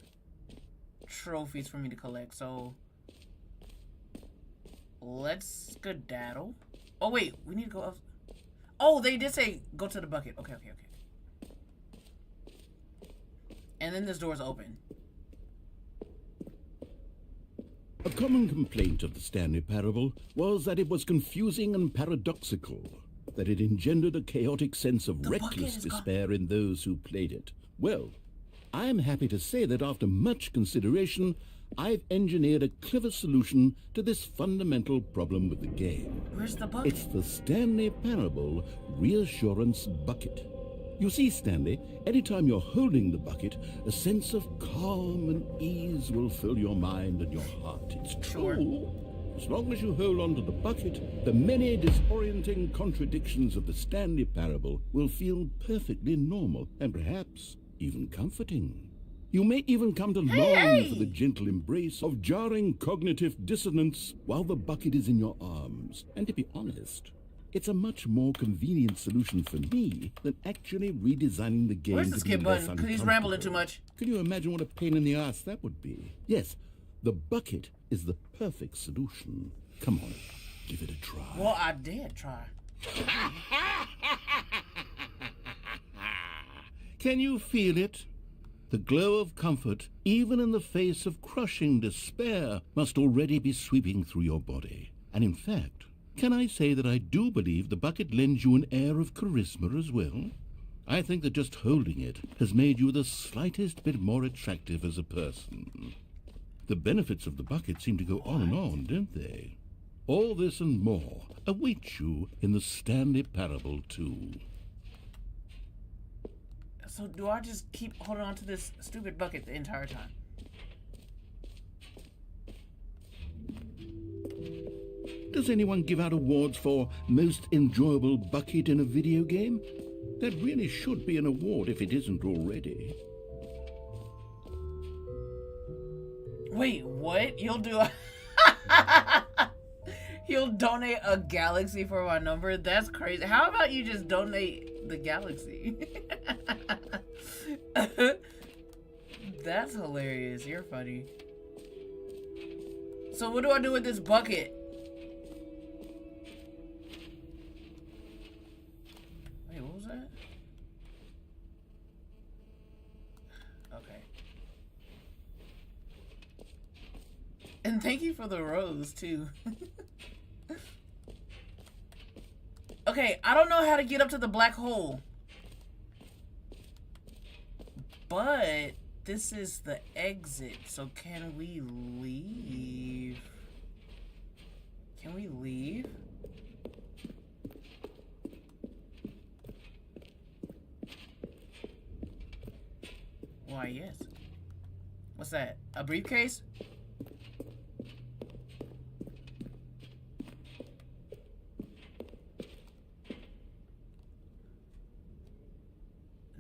trophies for me to collect, so let's skedaddle. Oh wait, we need to go up. Oh, they did say go to the bucket. Okay. And then this door's open. A common complaint of the Stanley Parable was that it was confusing and paradoxical, that it engendered a chaotic sense of reckless despair in those who played it. Well, I am happy to say that after much consideration, I've engineered a clever solution to this fundamental problem with the game. Where's the bucket? It's the Stanley Parable Reassurance Bucket. You see, Stanley, anytime you're holding the bucket, a sense of calm and ease will fill your mind and your heart. It's true. Sure. As long as you hold on to the bucket, the many disorienting contradictions of the Stanley Parable will feel perfectly normal and perhaps even comforting. You may even come to long for the gentle embrace of jarring cognitive dissonance while the bucket is in your arms. And to be honest, it's a much more convenient solution for me than actually redesigning the game. Where's the to skip be less button? Because he's rambling too uncomfortable. much. Can you imagine what a pain in the ass that would be? Yes, the bucket is the perfect solution. Come on, give it a try. Well, I did try. Can you feel it? The glow of comfort, even in the face of crushing despair, must already be sweeping through your body. And in fact, can I say that I do believe the bucket lends you an air of charisma as well? I think that just holding it has made you the slightest bit more attractive as a person. The benefits of the bucket seem to go on and on, don't they? All this and more await you in the Stanley Parable 2. So do I just keep holding on to this stupid bucket the entire time? Does anyone give out awards for most enjoyable bucket in a video game? That really should be an award if it isn't already. Wait, what? You'll do a... You'll donate a galaxy for my number? That's crazy. How about you just donate the galaxy? That's hilarious. You're funny. So what do I do with this bucket? Wait, what was that? Okay. And thank you for the rose, too. Okay, I don't know how to get up to the black hole. But this is the exit, so can we leave? Can we leave? Why, yes. What's that? A briefcase?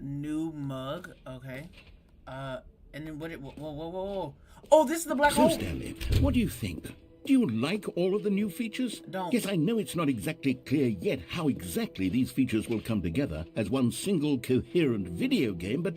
New mug, okay. And then whoa. Oh, this is the black So, hole. Stanley, what do you think? Do you like all of the new features? Don't. Yes, I know it's not exactly clear yet how exactly these features will come together as one single coherent video game, but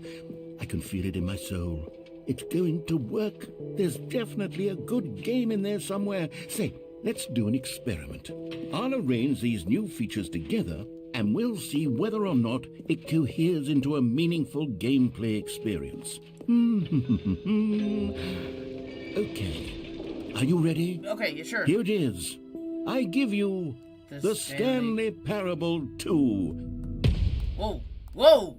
I can feel it in my soul. It's going to work. There's definitely a good game in there somewhere. Say, let's do an experiment. I'll arrange these new features together, and we'll see whether or not it coheres into a meaningful gameplay experience. Okay. Are you ready? Okay, yeah, sure. Here it is. I give you the Stanley Parable 2. Whoa. Whoa.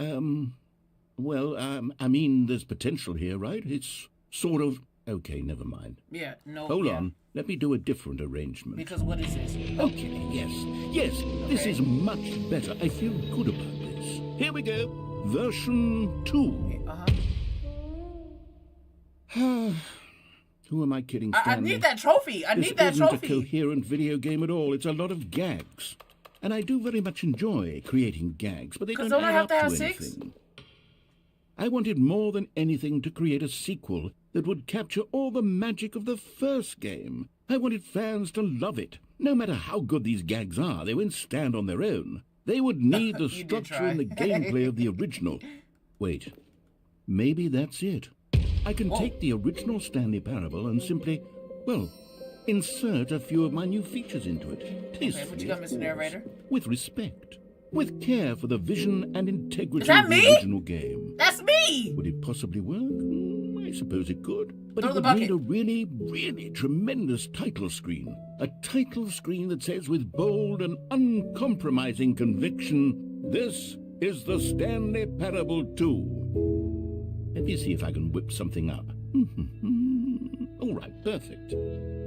I mean, there's potential here, right? It's sort of... Okay, never mind. Yeah, no. Hold on. Let me do a different arrangement. Because what is this? Okay, yes, this is much better. I feel good about this. Here we go. Version 2. Who am I kidding, Stanley? I need that trophy. I need that This isn't trophy. a coherent video game at all. It's a lot of gags. And I do very much enjoy creating gags, but they don't don't I add have up to have anything. 6? I wanted more than anything to create a sequel that would capture all the magic of the first game. I wanted fans to love it. No matter how good these gags are, they won't stand on their own. They would need the You did structure and the try. gameplay of the original. Wait, maybe that's it. I can take the original Stanley Parable and simply, well, insert a few of my new features into it. Okay, what you got, Mr. Narrator? With respect. With care for the vision and integrity that of the me? original game. That's me! Would it possibly work? I suppose it could. But Throw it the would need bucket. a really, really tremendous title screen. A title screen that says with bold and uncompromising conviction, "This is the Stanley Parable 2." Let me see if I can whip something up. All right, perfect.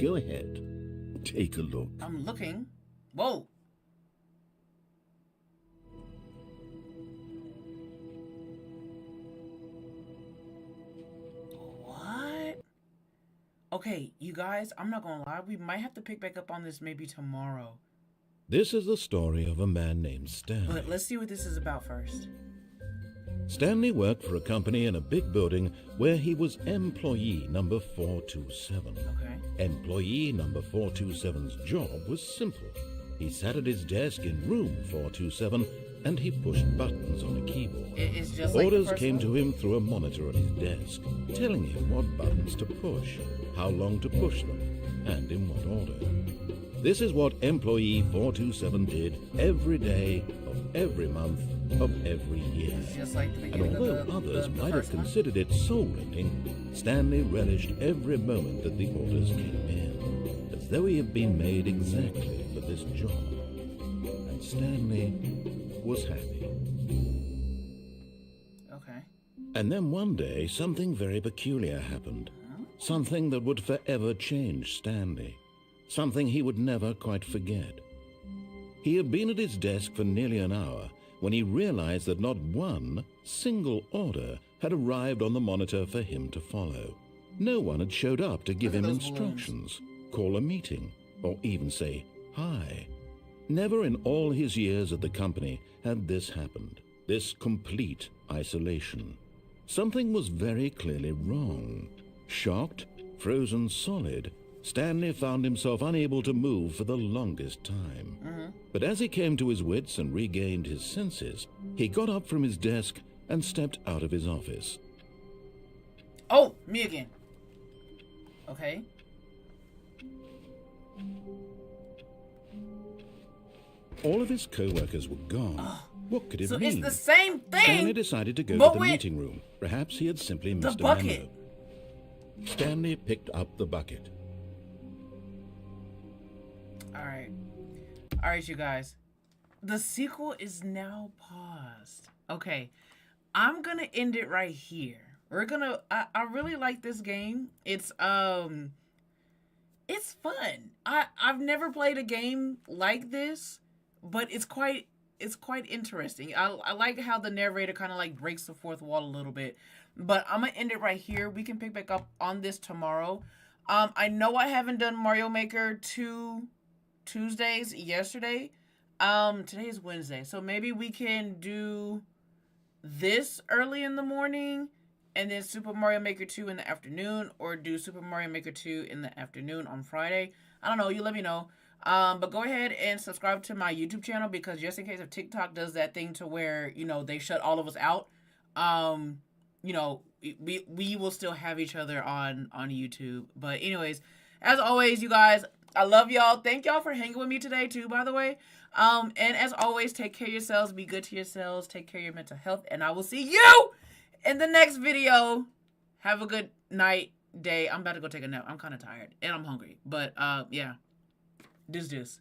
Go ahead. Take a look. I'm looking. Whoa. What? Okay, you guys, I'm not gonna lie. We might have to pick back up on this maybe tomorrow. This is the story of a man named Stanley. But let's see what this is about first. Stanley worked for a company in a big building where he was employee number 427. Okay. Employee number 427's job was simple. He sat at his desk in room 427 and he pushed buttons on a keyboard. It's just like Orders came to him through a monitor on his desk, telling him what buttons to push, how long to push them, and in what order. This is what employee 427 did every day of every month of every year. It's just like the And beginning although of the others might have first one. considered it soul-rending, Stanley relished every moment that the orders came in, as though he had been made exactly for this job. And Stanley was happy. Okay. And then one day, something very peculiar happened. Something that would forever change Stanley. Something he would never quite forget. He had been at his desk for nearly an hour when he realized that not one single order had arrived on the monitor for him to follow. No one had showed up to give Look him at those instructions, call a meeting, or even say hi. Never in all his years at the company had this happened, this complete isolation. Something was very clearly wrong. Shocked, frozen solid, Stanley found himself unable to move for the longest time. But as he came to his wits and regained his senses, he got up from his desk and stepped out of his office. Oh, me again. Okay. All of his co-workers were gone. What could it So mean? it's the same thing. Stanley decided to go but to the with meeting room. Perhaps he had simply the missed a bucket. memo. Stanley picked up the bucket. All right, you guys. The sequel is now paused. Okay, I'm gonna end it right here. We're gonna. I really like this game. It's fun. I've never played a game like this, but it's quite interesting. I like how the narrator kind of like breaks the fourth wall a little bit. But I'm gonna end it right here. We can pick back up on this tomorrow. I know I haven't done Mario Maker 2 Tuesdays yesterday. Today is Wednesday, so maybe we can do this early in the morning and then Super Mario Maker 2 in the afternoon, or do Super Mario Maker 2 in the afternoon on Friday. I don't know, you let me know. But go ahead and subscribe to my YouTube channel, because just in case if TikTok does that thing to where, you know, they shut all of us out, you know, we will still have each other on YouTube. But anyways, as always, you guys, I love y'all. Thank y'all for hanging with me today too, by the way. And as always, take care of yourselves, be good to yourselves, take care of your mental health, and I will see you in the next video. Have a good night, day. I'm about to go take a nap. I'm kind of tired and I'm hungry, but yeah, deuce.